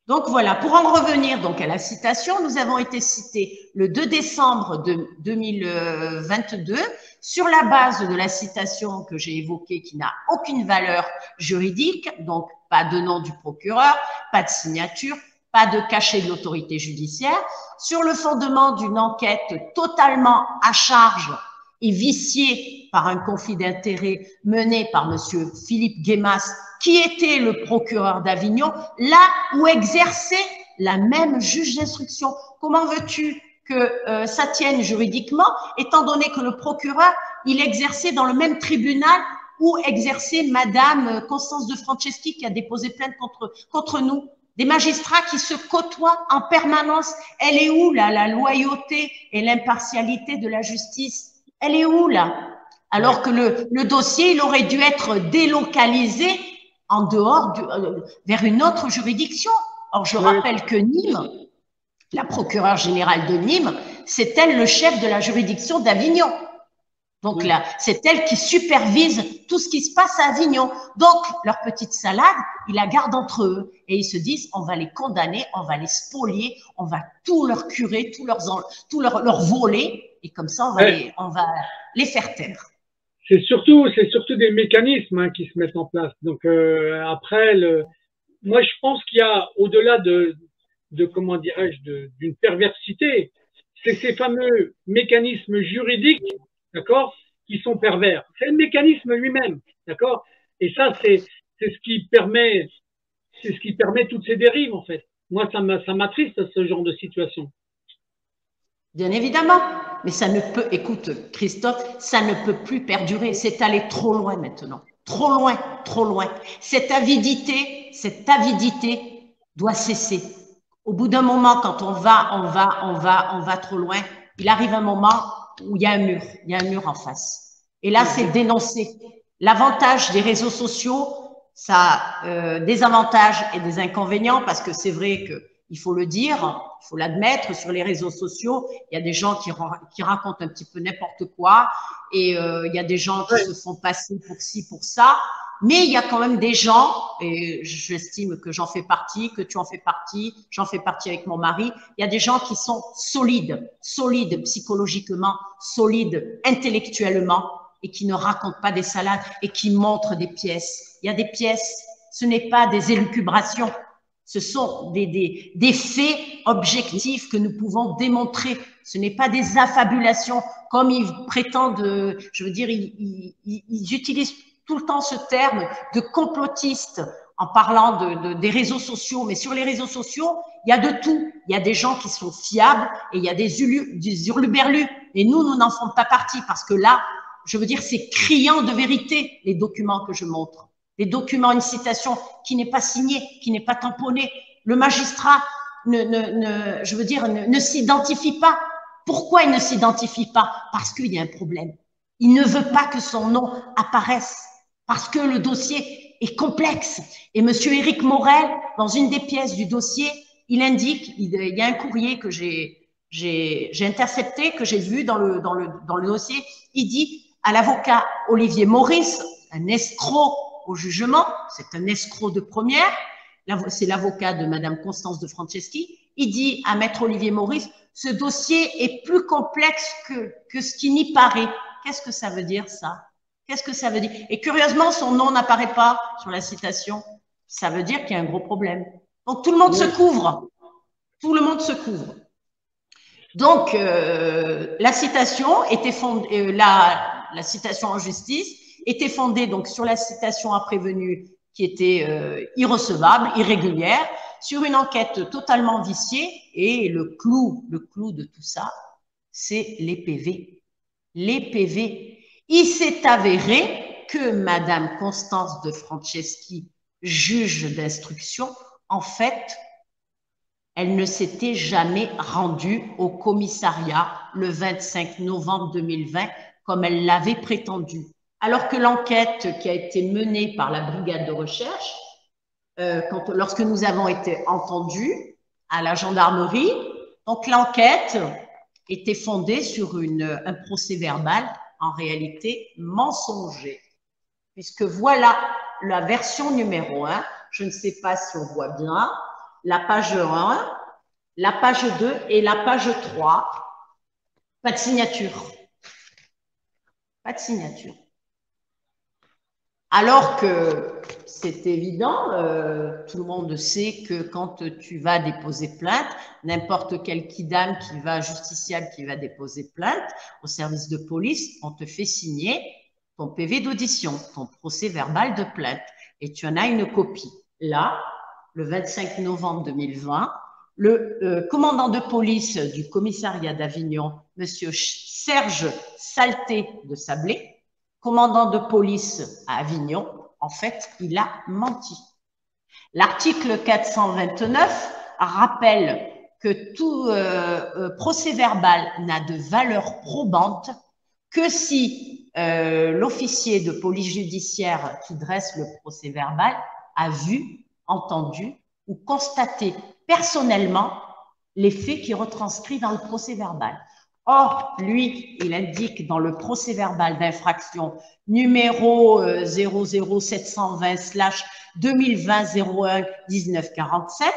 Donc voilà, pour en revenir donc à la citation, nous avons été cités le 2 décembre 2022 sur la base de la citation que j'ai évoquée qui n'a aucune valeur juridique, donc pas de nom du procureur, pas de signature, pas de cachet de l'autorité judiciaire, sur le fondement d'une enquête totalement à charge et viciée par un conflit d'intérêts mené par monsieur Philippe Guémas, qui était le procureur d'Avignon, là où exerçait la même juge d'instruction. Comment veux-tu que ça tienne juridiquement, étant donné que le procureur, il exerçait dans le même tribunal où exerçait Madame Constance de Franceschi qui a déposé plainte contre nous? Des magistrats qui se côtoient en permanence. Elle est où là, la loyauté et l'impartialité de la justice? Elle est où là? Alors que le dossier, il aurait dû être délocalisé en dehors, vers une autre juridiction. Or, je rappelle que Nîmes, la procureure générale de Nîmes, c'est elle le chef de la juridiction d'Avignon. Donc là, c'est elle qui supervise tout ce qui se passe à Avignon. Donc, leur petite salade, ils la gardent entre eux. Et ils se disent, on va les condamner, on va les spolier, on va tout leur curer, tout leur voler. Et comme ça, on va les faire taire.
C'est surtout des mécanismes qui se mettent en place. Donc après, moi je pense qu'il y a au-delà de comment dirais-je d'une perversité, c'est ces fameux mécanismes juridiques, d'accord, qui sont pervers. C'est le mécanisme lui-même, d'accord. Et ça c'est ce qui permet toutes ces dérives en fait. Moi ça m'attriste ce genre de situation.
Bien évidemment, mais ça ne peut, écoute Christophe, ça ne peut plus perdurer, c'est allé trop loin maintenant, trop loin, trop loin. Cette avidité doit cesser. Au bout d'un moment, quand on va trop loin, il arrive un moment où il y a un mur en face. Et là, c'est dénoncer. L'avantage des réseaux sociaux, ça a des avantages et des inconvénients, parce que c'est vrai que il faut le dire, Il faut l'admettre, sur les réseaux sociaux, il y a des gens qui racontent un petit peu n'importe quoi et il y a des gens qui se font passer pour ci, pour ça. Mais il y a quand même des gens, et j'estime que j'en fais partie, que tu en fais partie, j'en fais partie avec mon mari, il y a des gens qui sont solides psychologiquement, solides intellectuellement et qui ne racontent pas des salades et qui montrent des pièces. Il y a des pièces, ce n'est pas des élucubrations, ce sont des faits objectifs que nous pouvons démontrer. Ce n'est pas des affabulations comme ils prétendent, je veux dire, ils utilisent tout le temps ce terme de complotiste en parlant des réseaux sociaux. Mais sur les réseaux sociaux, il y a de tout. Il y a des gens qui sont fiables et il y a des hurluberlus. Et nous n'en faisons pas partie parce que là, je veux dire, c'est criant de vérité, les documents que je montre. Les documents, une citation qui n'est pas signée, qui n'est pas tamponnée. Le magistrat je veux dire, ne s'identifie pas. Pourquoi il ne s'identifie pas? Parce qu'il y a un problème. Il ne veut pas que son nom apparaisse parce que le dossier est complexe. Et monsieur Éric Morel, dans une des pièces du dossier, il indique, il y a un courrier que j'ai intercepté, que j'ai vu dans le dossier, il dit à l'avocat Olivier Maurice, un escroc au jugement, c'est un escroc de première, c'est l'avocat de madame Constance de Franceschi, il dit à maître Olivier Maurice, ce dossier est plus complexe que ce qui n'y paraît. Qu'est-ce que ça veut dire, ça? Qu'est-ce que ça veut dire? Et curieusement, son nom n'apparaît pas sur la citation. Ça veut dire qu'il y a un gros problème. Donc, tout le monde se couvre. Tout le monde se couvre. Donc, la citation était fondée, la citation en justice était fondée donc sur la citation à prévenu qui était irrecevable, irrégulière, sur une enquête totalement viciée. Et le clou de tout ça, c'est les PV. Les PV. Il s'est avéré que madame Constance de Franceschi, juge d'instruction, en fait, elle ne s'était jamais rendue au commissariat le 25 novembre 2020 comme elle l'avait prétendu. Alors que l'enquête qui a été menée par la brigade de recherche, lorsque nous avons été entendus à la gendarmerie, donc l'enquête était fondée sur un procès verbal en réalité mensonger. Puisque voilà la version numéro 1, je ne sais pas si on voit bien, la page 1, la page 2 et la page 3, pas de signature. Pas de signature. Alors que c'est évident, tout le monde sait que quand tu vas déposer plainte, n'importe quel kidam justiciable qui va déposer plainte au service de police, on te fait signer ton PV d'audition, ton procès verbal de plainte, et tu en as une copie. Là, le 25 novembre 2020, le commandant de police du commissariat d'Avignon, monsieur Serge Salté de Sablé, commandant de police à Avignon, en fait, il a menti. L'article 429 rappelle que tout procès verbal n'a de valeur probante que si l'officier de police judiciaire qui dresse le procès verbal a vu, entendu ou constaté personnellement les faits qui retranscrits dans le procès verbal. Or, lui, il indique dans le procès verbal d'infraction numéro 00720/2020-01-1947,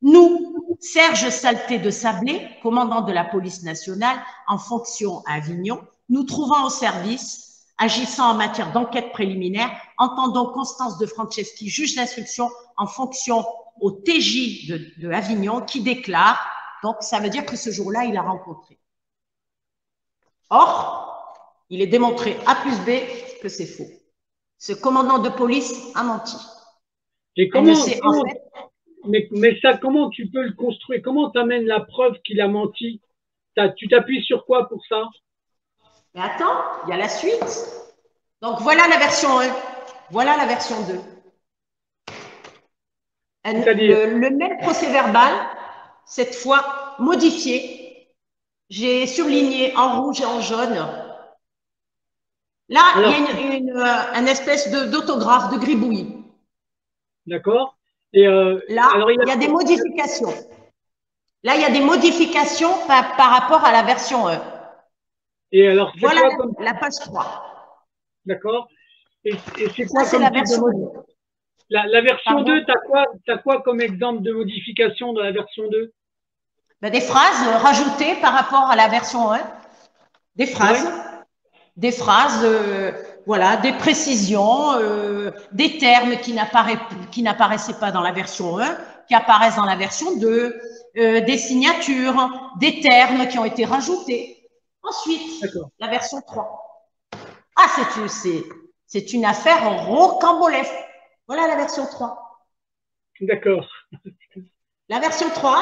nous, Serge Salté de Sablé, commandant de la police nationale en fonction à Avignon, nous trouvons au service, agissant en matière d'enquête préliminaire, entendons Constance de Franceschi, juge d'instruction en fonction au TJ de Avignon, qui déclare, donc ça veut dire que ce jour-là, il a rencontré. Or, il est démontré A plus B que c'est faux. Ce commandant de police a menti.
Et comment, mais ça, comment tu peux le construire? Comment tu amènes la preuve qu'il a menti? Tu t'appuies sur quoi pour ça?
Mais attends, il y a la suite. Donc, voilà la version 1. Voilà la version 2. Le même procès verbal, cette fois modifié. J'ai surligné en rouge et en jaune. Là, alors, il y a une espèce d'autographe, de gribouille.
D'accord. Et
là, alors, il y a des modifications. Là, il y a des modifications par rapport à la version 1.
Et alors, c'est
Voilà
quoi comme…
la page 3.
D'accord. Et c'est
Ça,
quoi
c'est
comme
la
type de
version 2.
modification? La version 2,
Pardon?
t'as quoi comme exemple de modification dans la version 2?
Ben, des phrases rajoutées par rapport à la version 1. Des
Ouais,
phrases. Des phrases, voilà, des précisions, des termes qui n'apparaissaient pas dans la version 1, qui apparaissent dans la version 2, des signatures, des termes qui ont été rajoutés. Ensuite,
d'accord.
la version 3. Ah, c'est une affaire rocambolesque. Voilà la version 3.
D'accord.
La version 3,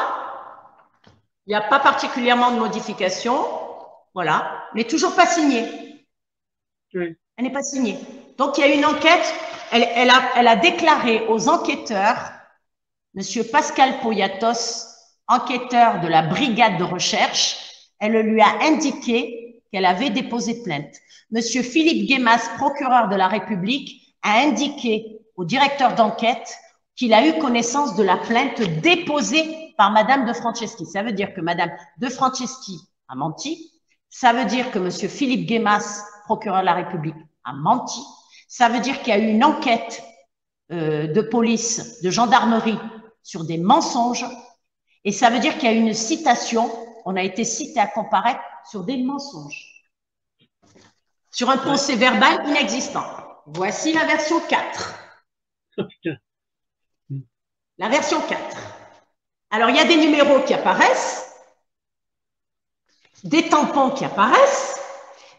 il n'y a pas particulièrement de modification, voilà, mais toujours pas signée.
Ouais.
Elle n'est pas signée. Donc, il y a une enquête. Elle a déclaré aux enquêteurs, Monsieur Pascal Poyatos, enquêteur de la brigade de recherche, elle lui a indiqué qu'elle avait déposé plainte. Monsieur Philippe Guémas, procureur de la République, a indiqué au directeur d'enquête qu'il a eu connaissance de la plainte déposée par Madame de Franceschi. Ça veut dire que Madame de Franceschi a menti. Ça veut dire que Monsieur Philippe Guémas, procureur de la République, a menti. Ça veut dire qu'il y a eu une enquête de police, de gendarmerie sur des mensonges. Et ça veut dire qu'il y a eu une citation, on a été cité à comparaître sur des mensonges. Sur un procès verbal inexistant. Voici la version 4. La version 4. Alors, il y a des numéros qui apparaissent, des tampons qui apparaissent,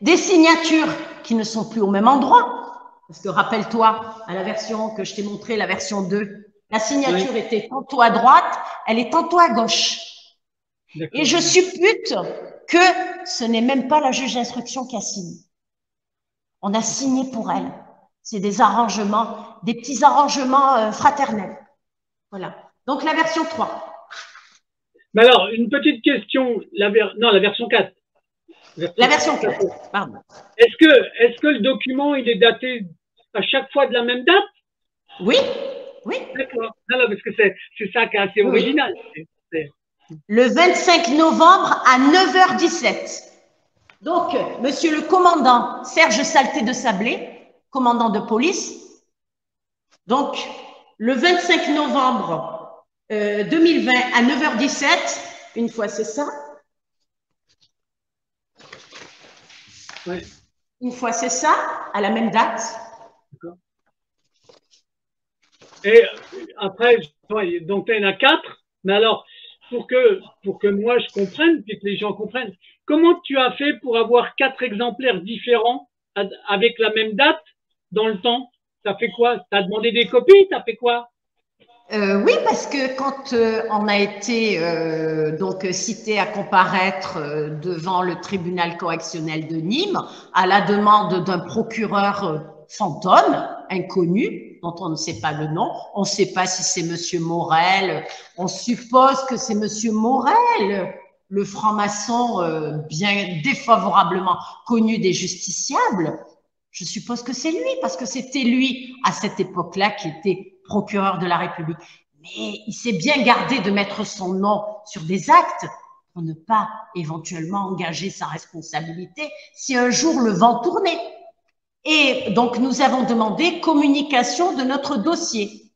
des signatures qui ne sont plus au même endroit. Parce que rappelle-toi, à la version que je t'ai montrée, la version 2, la signature était tantôt à droite, elle est tantôt à gauche. Et je suppute que ce n'est même pas la juge d'instruction qui a signé. On a signé pour elle. C'est des arrangements, des petits arrangements fraternels. Voilà. Donc, la version 3.
Mais alors, une petite question. Non, la version 4.
La version 4, pardon.
Est-ce que le document, il est daté à chaque fois de la même date?
Oui, oui.
D'accord. Non, parce que c'est ça qui est assez original.
Le 25 novembre à 9h17. Donc, monsieur le commandant Serge Salté de Sablé, commandant de police, donc, le 25 novembre 2020 à 9h17, une fois c'est ça.
Ouais.
Une fois c'est ça, à la même date.
D'accord. Et après, donc il y en a 4, mais alors, pour que moi je comprenne, puis que les gens comprennent, comment tu as fait pour avoir 4 exemplaires différents avec la même date dans le temps? T'as fait quoi? T'as demandé des copies? T'as fait quoi?
Oui, parce que quand on a été donc cité à comparaître devant le tribunal correctionnel de Nîmes à la demande d'un procureur fantôme, inconnu, dont on ne sait pas le nom, on ne sait pas si c'est Monsieur Morel, on suppose que c'est Monsieur Morel, le franc-maçon bien défavorablement connu des justiciables. Je suppose que c'est lui, parce que c'était lui, à cette époque-là, qui était procureur de la République. Mais il s'est bien gardé de mettre son nom sur des actes pour ne pas éventuellement engager sa responsabilité si un jour le vent tournait. Et donc, nous avons demandé communication de notre dossier.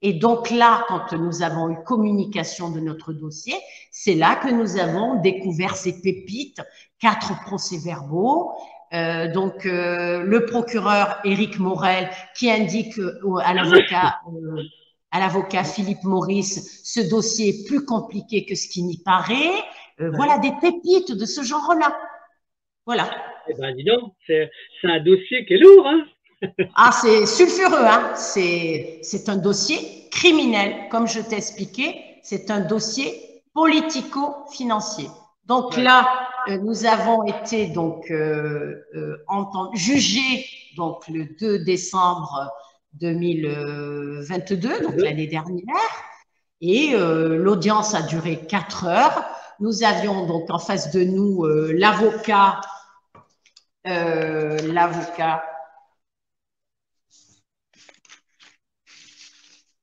Et donc là, quand nous avons eu communication de notre dossier, c'est là que nous avons découvert ces pépites, 4 procès-verbaux, donc le procureur Éric Morel qui indique à l'avocat Philippe Maurice, ce dossier est plus compliqué que ce qui n'y paraît. Voilà des pépites de ce genre-là. Voilà.
Eh ben, dis donc, c'est un dossier qui est lourd, hein?
Ah, c'est sulfureux, hein? C'est un dossier criminel, comme je t'ai expliqué, c'est un dossier politico-financier. Donc là, nous avons été donc jugés donc le 2 décembre 2022, donc l'année dernière, et l'audience a duré 4 heures. Nous avions donc en face de nous l'avocat.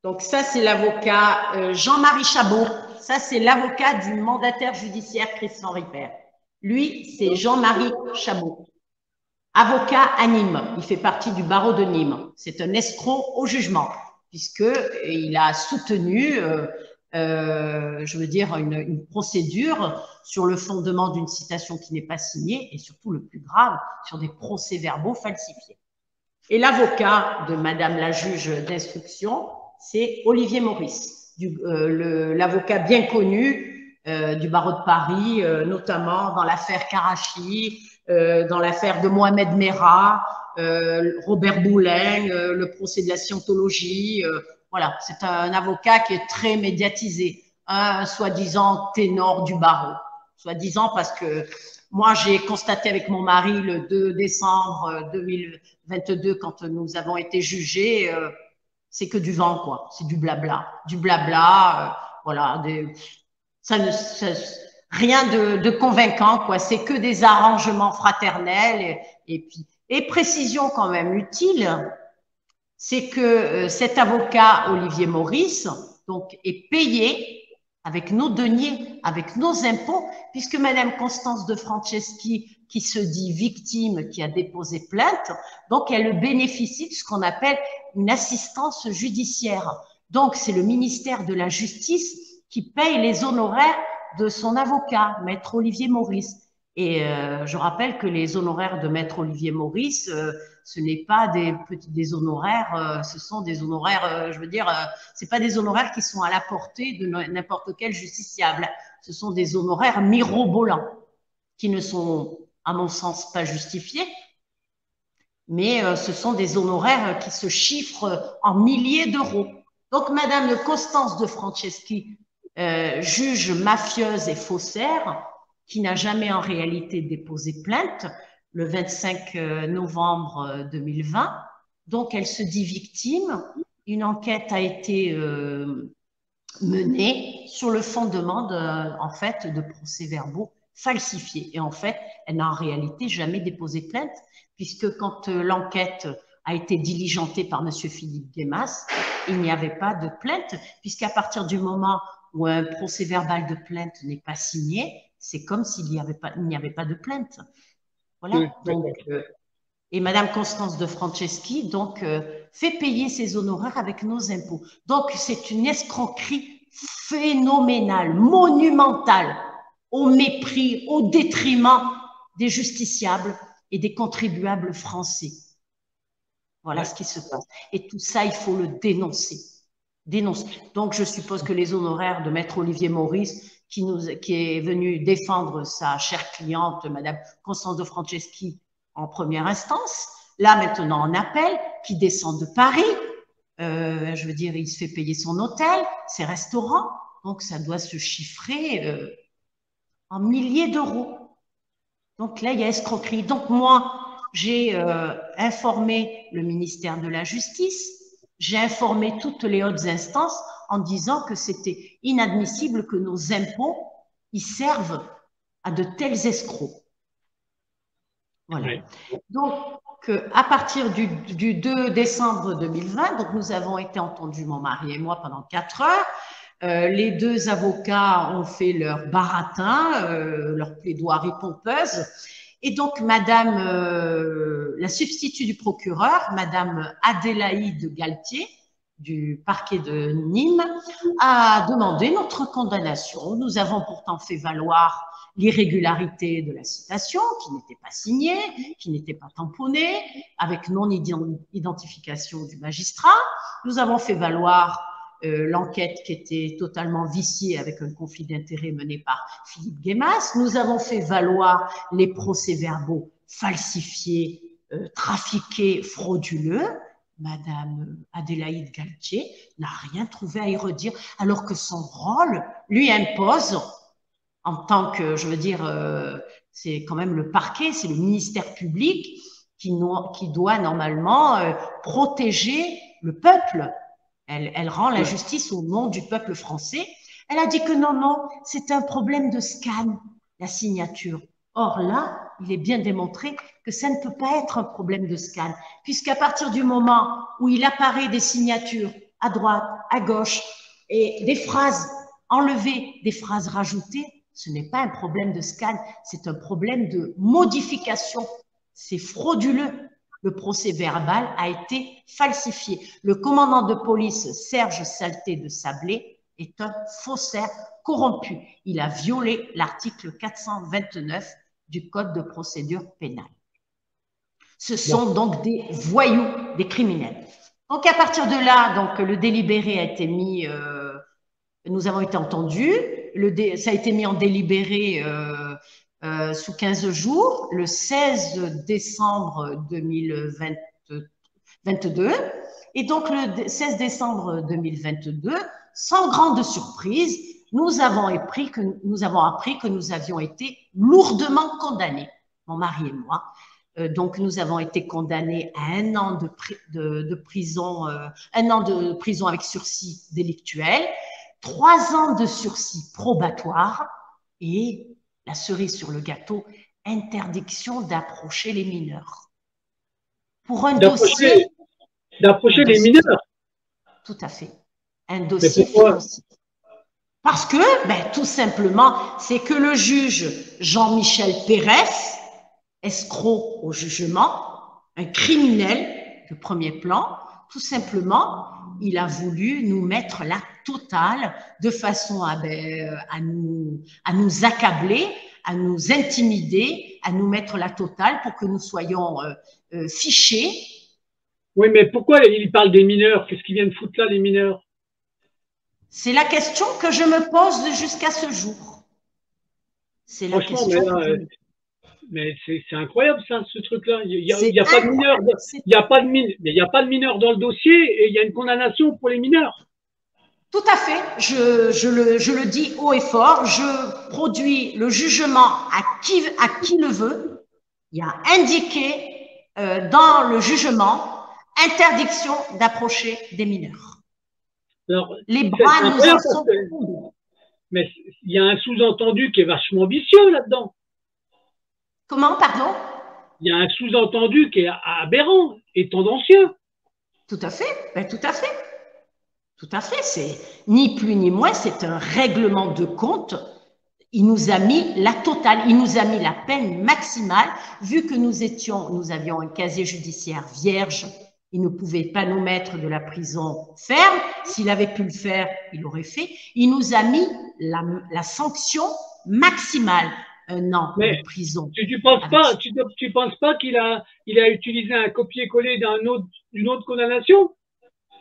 Donc ça, c'est l'avocat Jean-Marie Chabot. Ça, c'est l'avocat du mandataire judiciaire Christian Ripert. Lui, c'est Jean-Marie Chabot, avocat à Nîmes. Il fait partie du barreau de Nîmes. C'est un escroc au jugement, puisqu'il a soutenu, je veux dire, une procédure sur le fondement d'une citation qui n'est pas signée et surtout, le plus grave, sur des procès-verbaux falsifiés. Et l'avocat de Madame la juge d'instruction, c'est Olivier Maurice, l'avocat bien connu du barreau de Paris, notamment dans l'affaire Karachi, dans l'affaire de Mohamed Merah, Robert Boulin, le procès de la scientologie. Voilà, c'est un avocat qui est très médiatisé, un soi-disant ténor du barreau. Soi-disant parce que moi, j'ai constaté avec mon mari le 2 décembre 2022, quand nous avons été jugés, c'est que du vent, quoi. C'est du blabla. Du blabla, voilà. Rien de convaincant, quoi. C'est que des arrangements fraternels. Et précision quand même utile, c'est que cet avocat, Olivier Maurice, donc, est payé avec nos deniers, avec nos impôts, puisque Madame Constance de Franceschi, qui se dit victime, qui a déposé plainte, donc elle bénéficie de ce qu'on appelle une assistance judiciaire. Donc, c'est le ministère de la Justice qui paye les honoraires de son avocat, Maître Olivier Maurice. Et je rappelle que les honoraires de Maître Olivier Maurice, ce n'est pas des honoraires, ce sont des honoraires, je veux dire, c'est pas des honoraires qui sont à la portée de n'importe quel justiciable. Ce sont des honoraires mirobolants qui ne sont, à mon sens, pas justifiés, mais ce sont des honoraires qui se chiffrent en milliers d'euros. Donc, Madame Constance de Franceschi, juge mafieuse et faussaire, qui n'a jamais en réalité déposé plainte, le 25 novembre 2020. Donc, elle se dit victime. Une enquête a été menée sur le fondement en fait, de procès-verbaux falsifiés. Et en fait, elle n'a en réalité jamais déposé plainte, puisque quand l'enquête a été diligentée par Monsieur Philippe Guémas, il n'y avait pas de plainte, puisqu'à partir du moment où un procès-verbal de plainte n'est pas signé, c'est comme s'il n'y avait pas de plainte. Voilà. Oui, donc, et Madame Constance de Franceschi donc fait payer ses honoraires avec nos impôts. Donc c'est une escroquerie phénoménale, monumentale, au mépris, au détriment des justiciables et des contribuables français. Voilà ce qui se passe. Et tout ça, il faut le dénoncer. Donc je suppose que les honoraires de Maître Olivier Maurice, qui est venu défendre sa chère cliente, Madame Constance de Franceschi, en première instance, là maintenant en appel, qui descend de Paris, je veux dire, il se fait payer son hôtel, ses restaurants, donc ça doit se chiffrer en milliers d'euros. Donc là, il y a escroquerie. Donc moi, j'ai informé le ministère de la Justice, j'ai informé toutes les hautes instances en disant que c'était inadmissible que nos impôts y servent à de tels escrocs. Voilà. Oui. Donc, à partir du 2 décembre 2020, donc nous avons été entendus, mon mari et moi, pendant 4 heures. Les deux avocats ont fait leur baratin, leur plaidoirie pompeuse. Et donc, Madame, la substitut du procureur, Madame Adélaïde Galtier, du parquet de Nîmes, a demandé notre condamnation. Nous avons pourtant fait valoir l'irrégularité de la citation, qui n'était pas signée, qui n'était pas tamponnée, avec non-identification du magistrat. Nous avons fait valoir l'enquête qui était totalement viciée avec un conflit d'intérêts mené par Philippe Guémas. Nous avons fait valoir les procès-verbaux falsifiés, trafiqués, frauduleux. Madame Adélaïde Galtier n'a rien trouvé à y redire, alors que son rôle lui impose, en tant que, je veux dire, c'est quand même le parquet, c'est le ministère public qui doit normalement protéger le peuple. Elle rend la justice au nom du peuple français. Elle a dit que non, c'est un problème de scan, la signature. Or là, il est bien démontré que ça ne peut pas être un problème de scan, puisqu'à partir du moment où il apparaît des signatures à droite, à gauche, et des phrases enlever des phrases rajoutées, ce n'est pas un problème de scan, c'est un problème de modification. C'est frauduleux. Le procès verbal a été falsifié. Le commandant de police Serge Salté de Sablé est un faussaire corrompu. Il a violé l'article 429 du Code de procédure pénale. Ce sont donc des voyous, des criminels. Donc à partir de là, donc le délibéré a été mis, nous avons été entendus, ça a été mis en délibéré sous 15 jours, le 16 décembre 2022. Et donc le 16 décembre 2022, sans grande surprise, nous avons appris que nous avions été lourdement condamnés, mon mari et moi. Donc, nous avons été condamnés à 1 an de prison, 1 an de prison avec sursis délictuel, 3 ans de sursis probatoire et, la cerise sur le gâteau, interdiction d'approcher les mineurs. Pour un dossier…
D'approcher les mineurs?
Tout à fait. Un dossier financier. Parce que, tout simplement, c'est que le juge Jean-Michel Pérez, escroc au jugement, un criminel de premier plan, tout simplement, il a voulu nous mettre la totale de façon à nous accabler, à nous intimider, à nous mettre la totale pour que nous soyons fichés.
Oui, mais pourquoi il parle des mineurs? Qu'est-ce qu'ils viennent foutre là, les mineurs?
C'est la question que je me pose jusqu'à ce jour. C'est la question que je me pose.
Mais c'est incroyable ça, ce truc-là. Il y a pas de mineurs, il y a pas de mineurs dans le dossier et il y a une condamnation pour les mineurs.
Tout à fait. Je le dis haut et fort. Je produis le jugement à qui le veut. Il y a indiqué dans le jugement interdiction d'approcher des mineurs.
Alors,
les bras nous en sont.
Mais il y a un sous-entendu qui est vachement ambitieux là-dedans.
Comment, pardon?
Il y a un sous-entendu qui est aberrant et tendancieux.
Tout à fait, tout à fait. Tout à fait, c'est ni plus ni moins, c'est un règlement de compte. Il nous a mis la totale, il nous a mis la peine maximale, vu que nous avions un casier judiciaire vierge, il ne pouvait pas nous mettre de la prison ferme. S'il avait pu le faire, il l'aurait fait. Il nous a mis la sanction maximale. 1 an de prison.
Tu penses pas qu'il a utilisé un copier-coller d'une autre condamnation?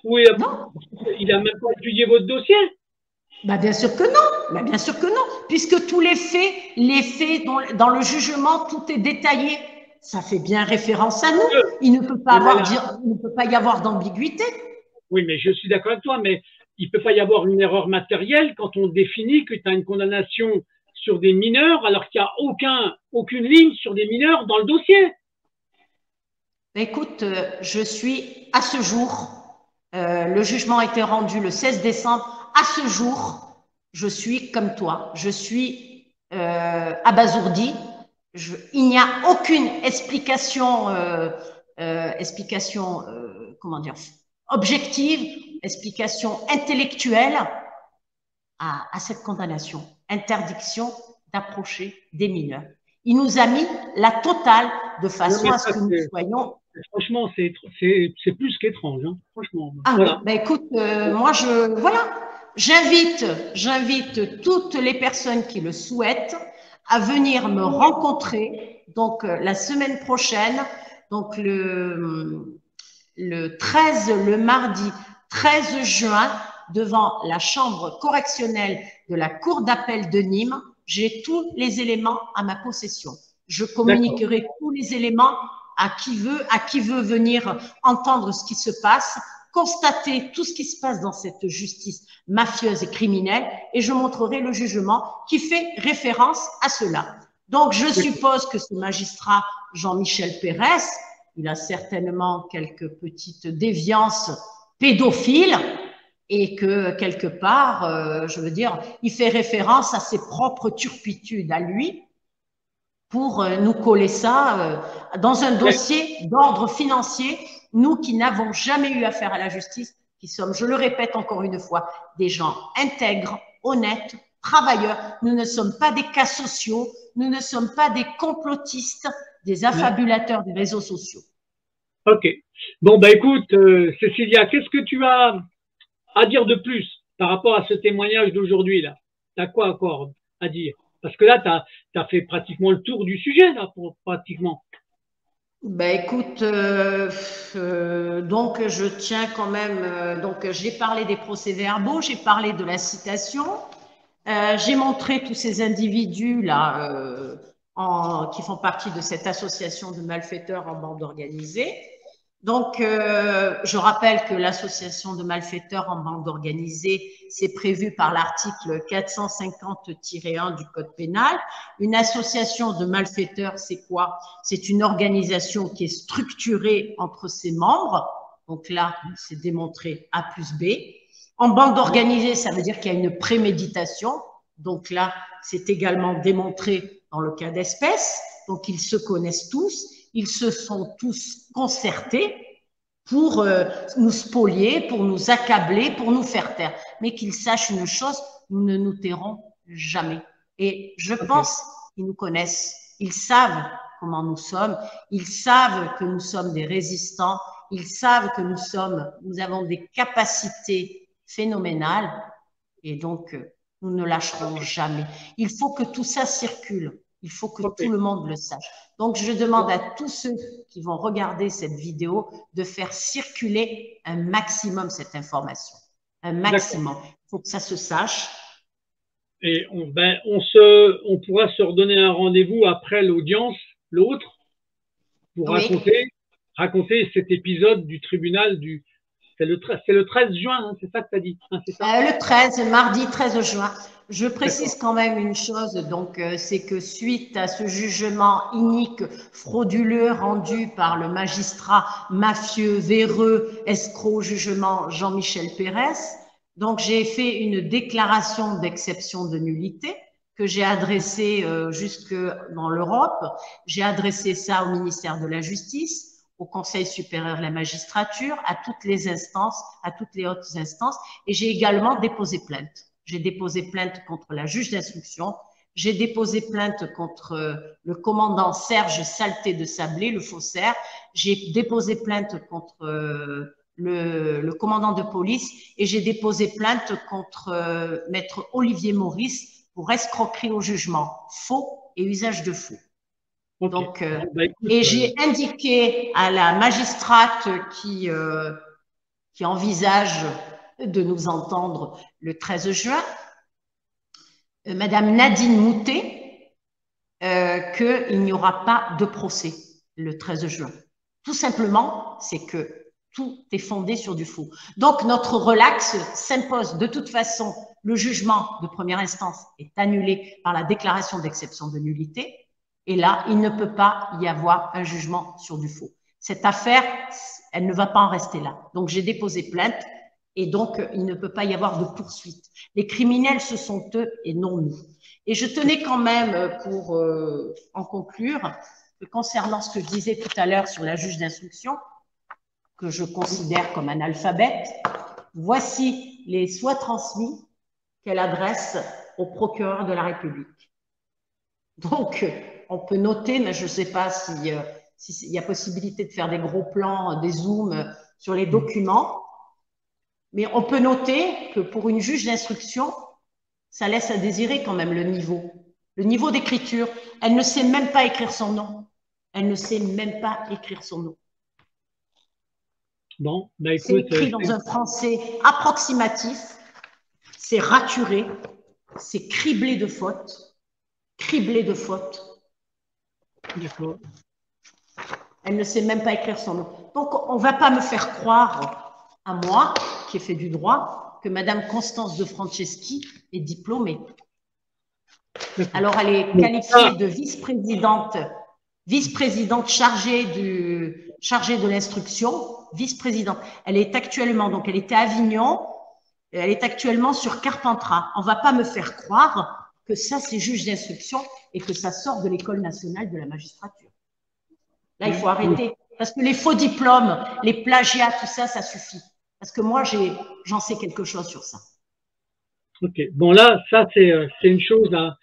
Ou
non.
Il a même pas étudié votre dossier?
Bien sûr que non. Bien sûr que non. Puisque tous les faits dans le jugement, tout est détaillé. Ça fait bien référence à nous. Il ne peut pas y avoir d'ambiguïté.
Oui, mais je suis d'accord avec toi, mais il ne peut pas y avoir une erreur matérielle quand on définit que tu as une condamnation sur des mineurs, alors qu'il n'y a aucune ligne sur des mineurs dans le dossier.
Écoute, je suis à ce jour, le jugement a été rendu le 16 décembre, à ce jour, je suis comme toi, je suis abasourdi. Il n'y a aucune explication, comment dire, objective, explication intellectuelle à cette condamnation. Interdiction d'approcher des mineurs. Il nous a mis la totale de façon à ce que nous soyons…
Franchement, c'est plus qu'étrange, hein, franchement.
Voilà. Écoute, moi, j'invite toutes les personnes qui le souhaitent à venir me rencontrer, donc la semaine prochaine, donc le mardi 13 juin, devant la chambre correctionnelle de la Cour d'appel de Nîmes. J'ai tous les éléments à ma possession. Je communiquerai tous les éléments à qui veut venir entendre ce qui se passe, constater tout ce qui se passe dans cette justice mafieuse et criminelle, et je montrerai le jugement qui fait référence à cela. Donc, je suppose que ce magistrat Jean-Michel Pérez, il a certainement quelques petites déviances pédophiles, et que quelque part, je veux dire, il fait référence à ses propres turpitudes à lui pour nous coller ça dans un dossier d'ordre financier, nous qui n'avons jamais eu affaire à la justice, qui sommes, je le répète encore une fois, des gens intègres, honnêtes, travailleurs. Nous ne sommes pas des cas sociaux, nous ne sommes pas des complotistes, des affabulateurs des réseaux sociaux.
Ok. Bon, bah écoute, Cécilia, qu'est-ce que tu as à dire de plus par rapport à ce témoignage d'aujourd'hui là? T'as quoi encore à dire? Parce que là, t'as fait pratiquement le tour du sujet là, pratiquement.
Ben écoute, donc je tiens quand même. Donc j'ai parlé des procès-verbaux, j'ai parlé de la citation, j'ai montré tous ces individus là qui font partie de cette association de malfaiteurs en bande organisée. Donc, je rappelle que l'association de malfaiteurs en bande organisée, c'est prévu par l'article 450-1 du Code pénal. Une association de malfaiteurs, c'est quoi? C'est une organisation qui est structurée entre ses membres. Donc là, c'est démontré A plus B. En bande organisée, ça veut dire qu'il y a une préméditation. Donc là, c'est également démontré dans le cas d'espèce. Donc, ils se connaissent tous. Ils se sont tous concertés pour nous spolier, pour nous accabler, pour nous faire taire. Mais qu'ils sachent une chose, nous ne nous tairons jamais. Et je pense qu'ils nous connaissent. Ils savent comment nous sommes. Ils savent que nous sommes des résistants. Ils savent que nous avons des capacités phénoménales. Et donc, nous ne lâcherons jamais. Il faut que tout ça circule. Il faut que tout le monde le sache. Donc, je demande à tous ceux qui vont regarder cette vidéo de faire circuler un maximum cette information. Un maximum. Il faut que ça se sache.
Et on pourra se redonner un rendez-vous après l'audience, l'autre, pour raconter cet épisode du tribunal c'est le 13 juin, hein, c'est ça que tu as dit, hein, c'est ça?
Le 13, mardi 13 juin. Je précise quand même une chose, donc c'est que suite à ce jugement inique, frauduleux rendu par le magistrat mafieux, véreux, escroc jugement Jean-Michel Pérez, donc j'ai fait une déclaration d'exception de nullité que j'ai adressée jusque dans l'Europe. J'ai adressé ça au ministère de la Justice, au Conseil supérieur de la magistrature, à toutes les instances, à toutes les hautes instances, et j'ai également déposé plainte. J'ai déposé plainte contre la juge d'instruction, j'ai déposé plainte contre le commandant Serge Saleté de Sablé, le faussaire, j'ai déposé plainte contre le commandant de police et j'ai déposé plainte contre maître Olivier Maurice pour escroquerie au jugement, faux et usage de faux. Okay. Donc, et j'ai indiqué à la magistrate qui envisage de nous entendre le 13 juin, Madame Nadine Moutet, qu'il n'y aura pas de procès le 13 juin. Tout simplement, c'est que tout est fondé sur du faux. Donc, notre relax s'impose. De toute façon, le jugement de première instance est annulé par la déclaration d'exception de nullité. Et là, il ne peut pas y avoir un jugement sur du faux. Cette affaire, elle ne va pas en rester là. Donc, j'ai déposé plainte et donc, il ne peut pas y avoir de poursuite. Les criminels, ce sont eux et non nous. Et je tenais quand même, pour en conclure, que concernant ce que je disais tout à l'heure sur la juge d'instruction, que je considère comme analphabète, voici les soins transmis qu'elle adresse au procureur de la République. Donc, on peut noter, mais je ne sais pas s'il y a possibilité de faire des gros plans, des zooms sur les documents, mais on peut noter que pour une juge d'instruction, ça laisse à désirer quand même le niveau d'écriture. Elle ne sait même pas écrire son nom. Elle ne sait même pas écrire son nom.
Bon, bah écoute,
c'est écrit dans un français approximatif, c'est raturé, c'est criblé de fautes,
D'accord.
Elle ne sait même pas écrire son nom. Donc, on ne va pas me faire croire à moi, qui ai fait du droit, que Madame Constance de Franceschi est diplômée. Alors, elle est qualifiée de vice-présidente chargée de l'instruction, vice-présidente. Elle est actuellement, donc elle était à Avignon, elle est actuellement sur Carpentras. On ne va pas me faire croire que ça, c'est juge d'instruction et que ça sort de l'École nationale de la magistrature. Là, il faut arrêter. Parce que les faux diplômes, les plagiats, tout ça, ça suffit. Parce que moi, j'en sais quelque chose sur ça.
Ok. Bon là, ça c'est une chose à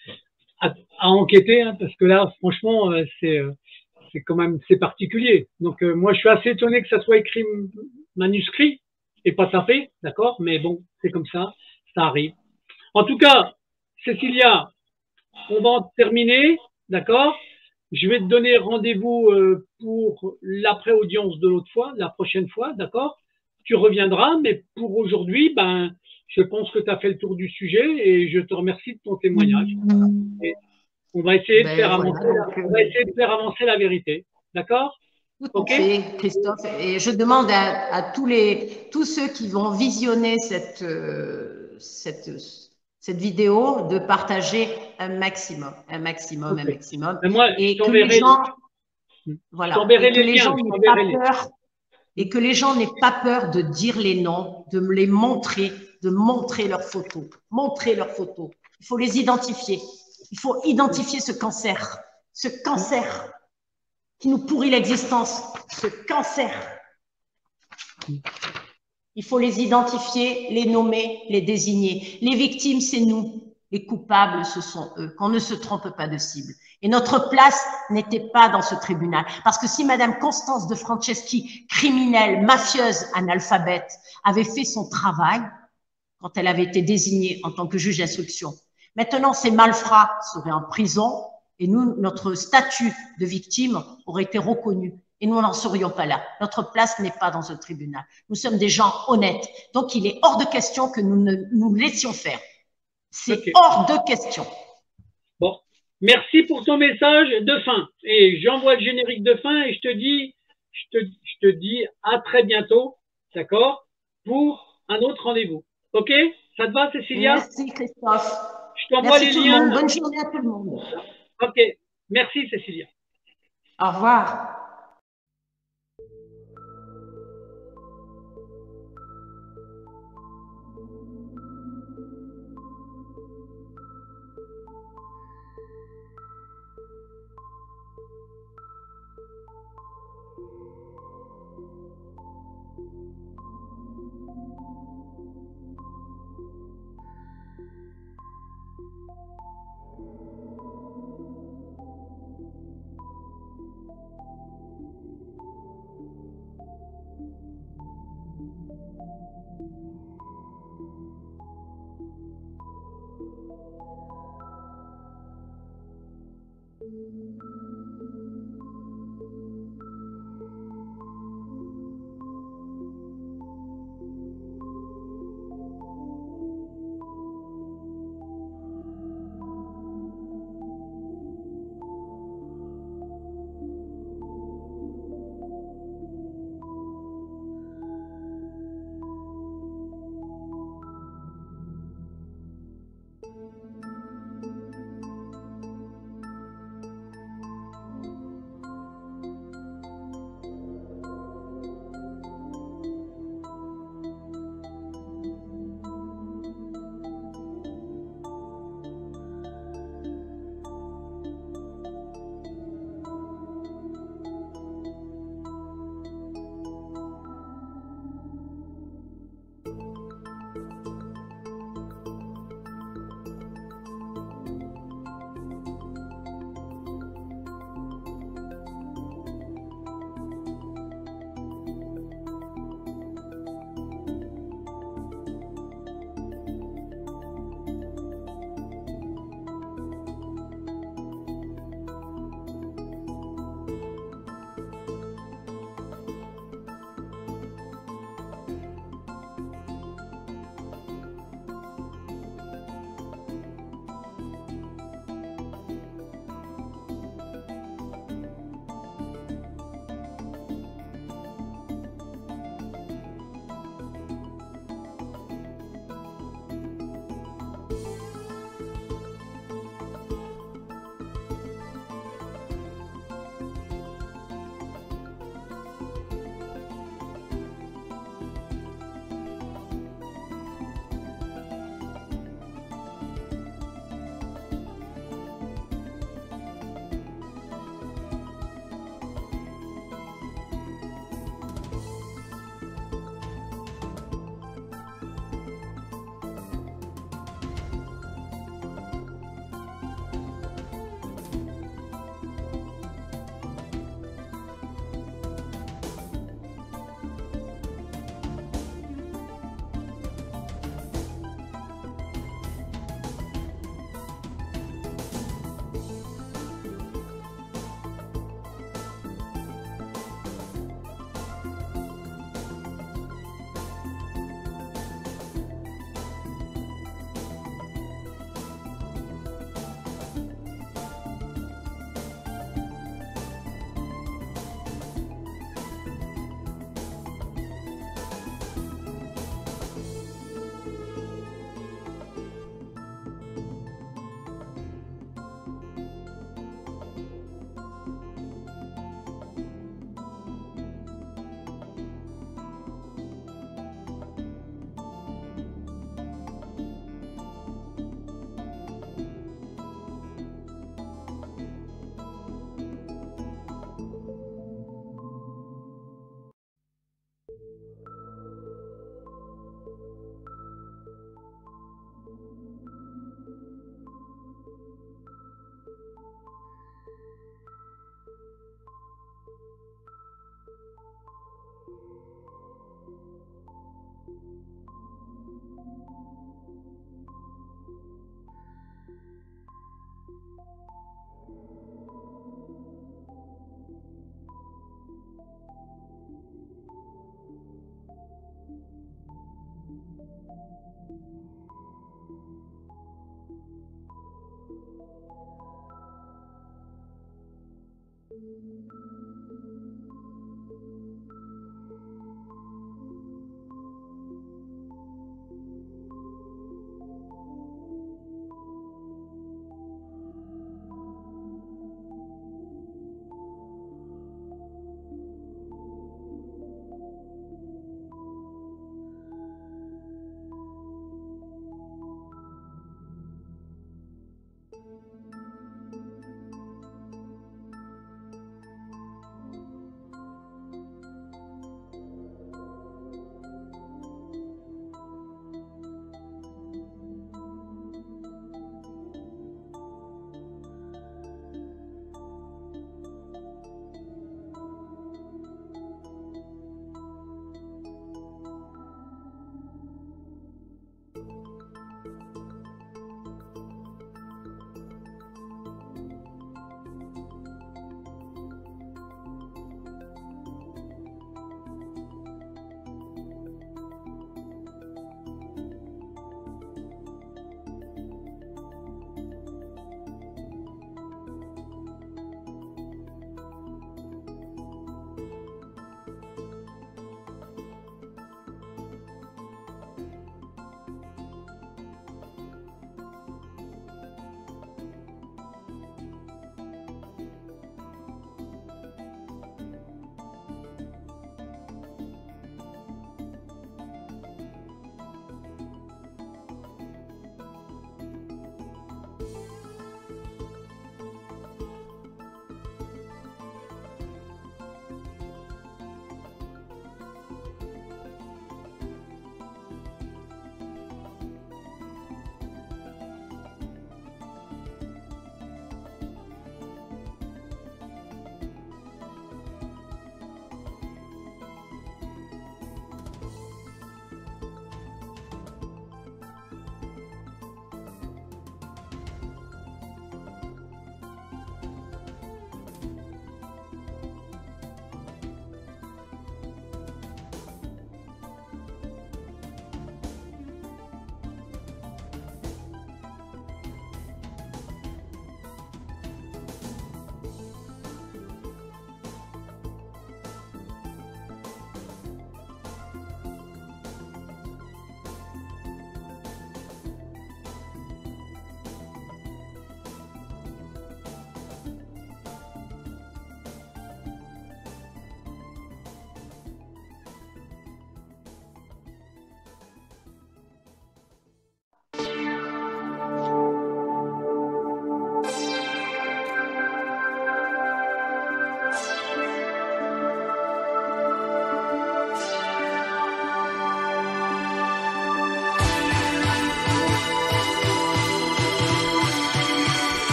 enquêter, hein, parce que là, franchement, c'est quand même c'est particulier. Donc moi, je suis assez étonné que ça soit écrit manuscrit et pas tapé, d'accord? Mais bon, c'est comme ça arrive. En tout cas, Cécilia, on va en terminer, d'accord? Je vais te donner rendez-vous pour l'après-audience de l'autre fois, la prochaine fois, d'accord? Tu reviendras, mais pour aujourd'hui, ben, je pense que tu as fait le tour du sujet et je te remercie de ton témoignage. Et on va essayer de
Ben
faire
voilà,
avancer on va essayer de faire avancer la vérité, d'accord?
tout à
Ok?
fait, Christophe. Et je demande à tous ceux qui vont visionner cette vidéo de partager un maximum, un maximum, un
Ok.
maximum.
Mais moi,
Et que les gens,
je
voilà, et
t'enverrai
que
les
les
liens,
gens
je
n'aient pas
t'enverrai les.
peur, et que les gens n'aient pas peur de dire les noms, de me les montrer, de montrer leurs photos. Montrer leurs photos. Il faut les identifier. Il faut identifier ce cancer qui nous pourrit l'existence, ce cancer. Il faut les identifier, les nommer, les désigner. Les victimes, c'est nous. Les coupables, ce sont eux. Qu'on ne se trompe pas de cible. Et notre place n'était pas dans ce tribunal. Parce que si Madame Constance de Franceschi, criminelle, mafieuse, analphabète, avait fait son travail, quand elle avait été désignée en tant que juge d'instruction, maintenant ces malfrats seraient en prison et nous, notre statut de victime aurait été reconnu. Et nous n'en serions pas là. Notre place n'est pas dans ce tribunal. Nous sommes des gens honnêtes. Donc, il est hors de question que nous ne nous laissions faire. C'est
Ok.
hors de question.
Bon. Merci pour ton message de fin. Et j'envoie le générique de fin et je te dis à très bientôt, d'accord, pour un autre rendez-vous. Ok? Ça te va, Cécilia?
Merci, Christophe.
Je t'envoie
Merci
les
tout le monde.
liens.
Bonne journée à tout le monde.
Ok. Merci, Cécilia.
Au revoir.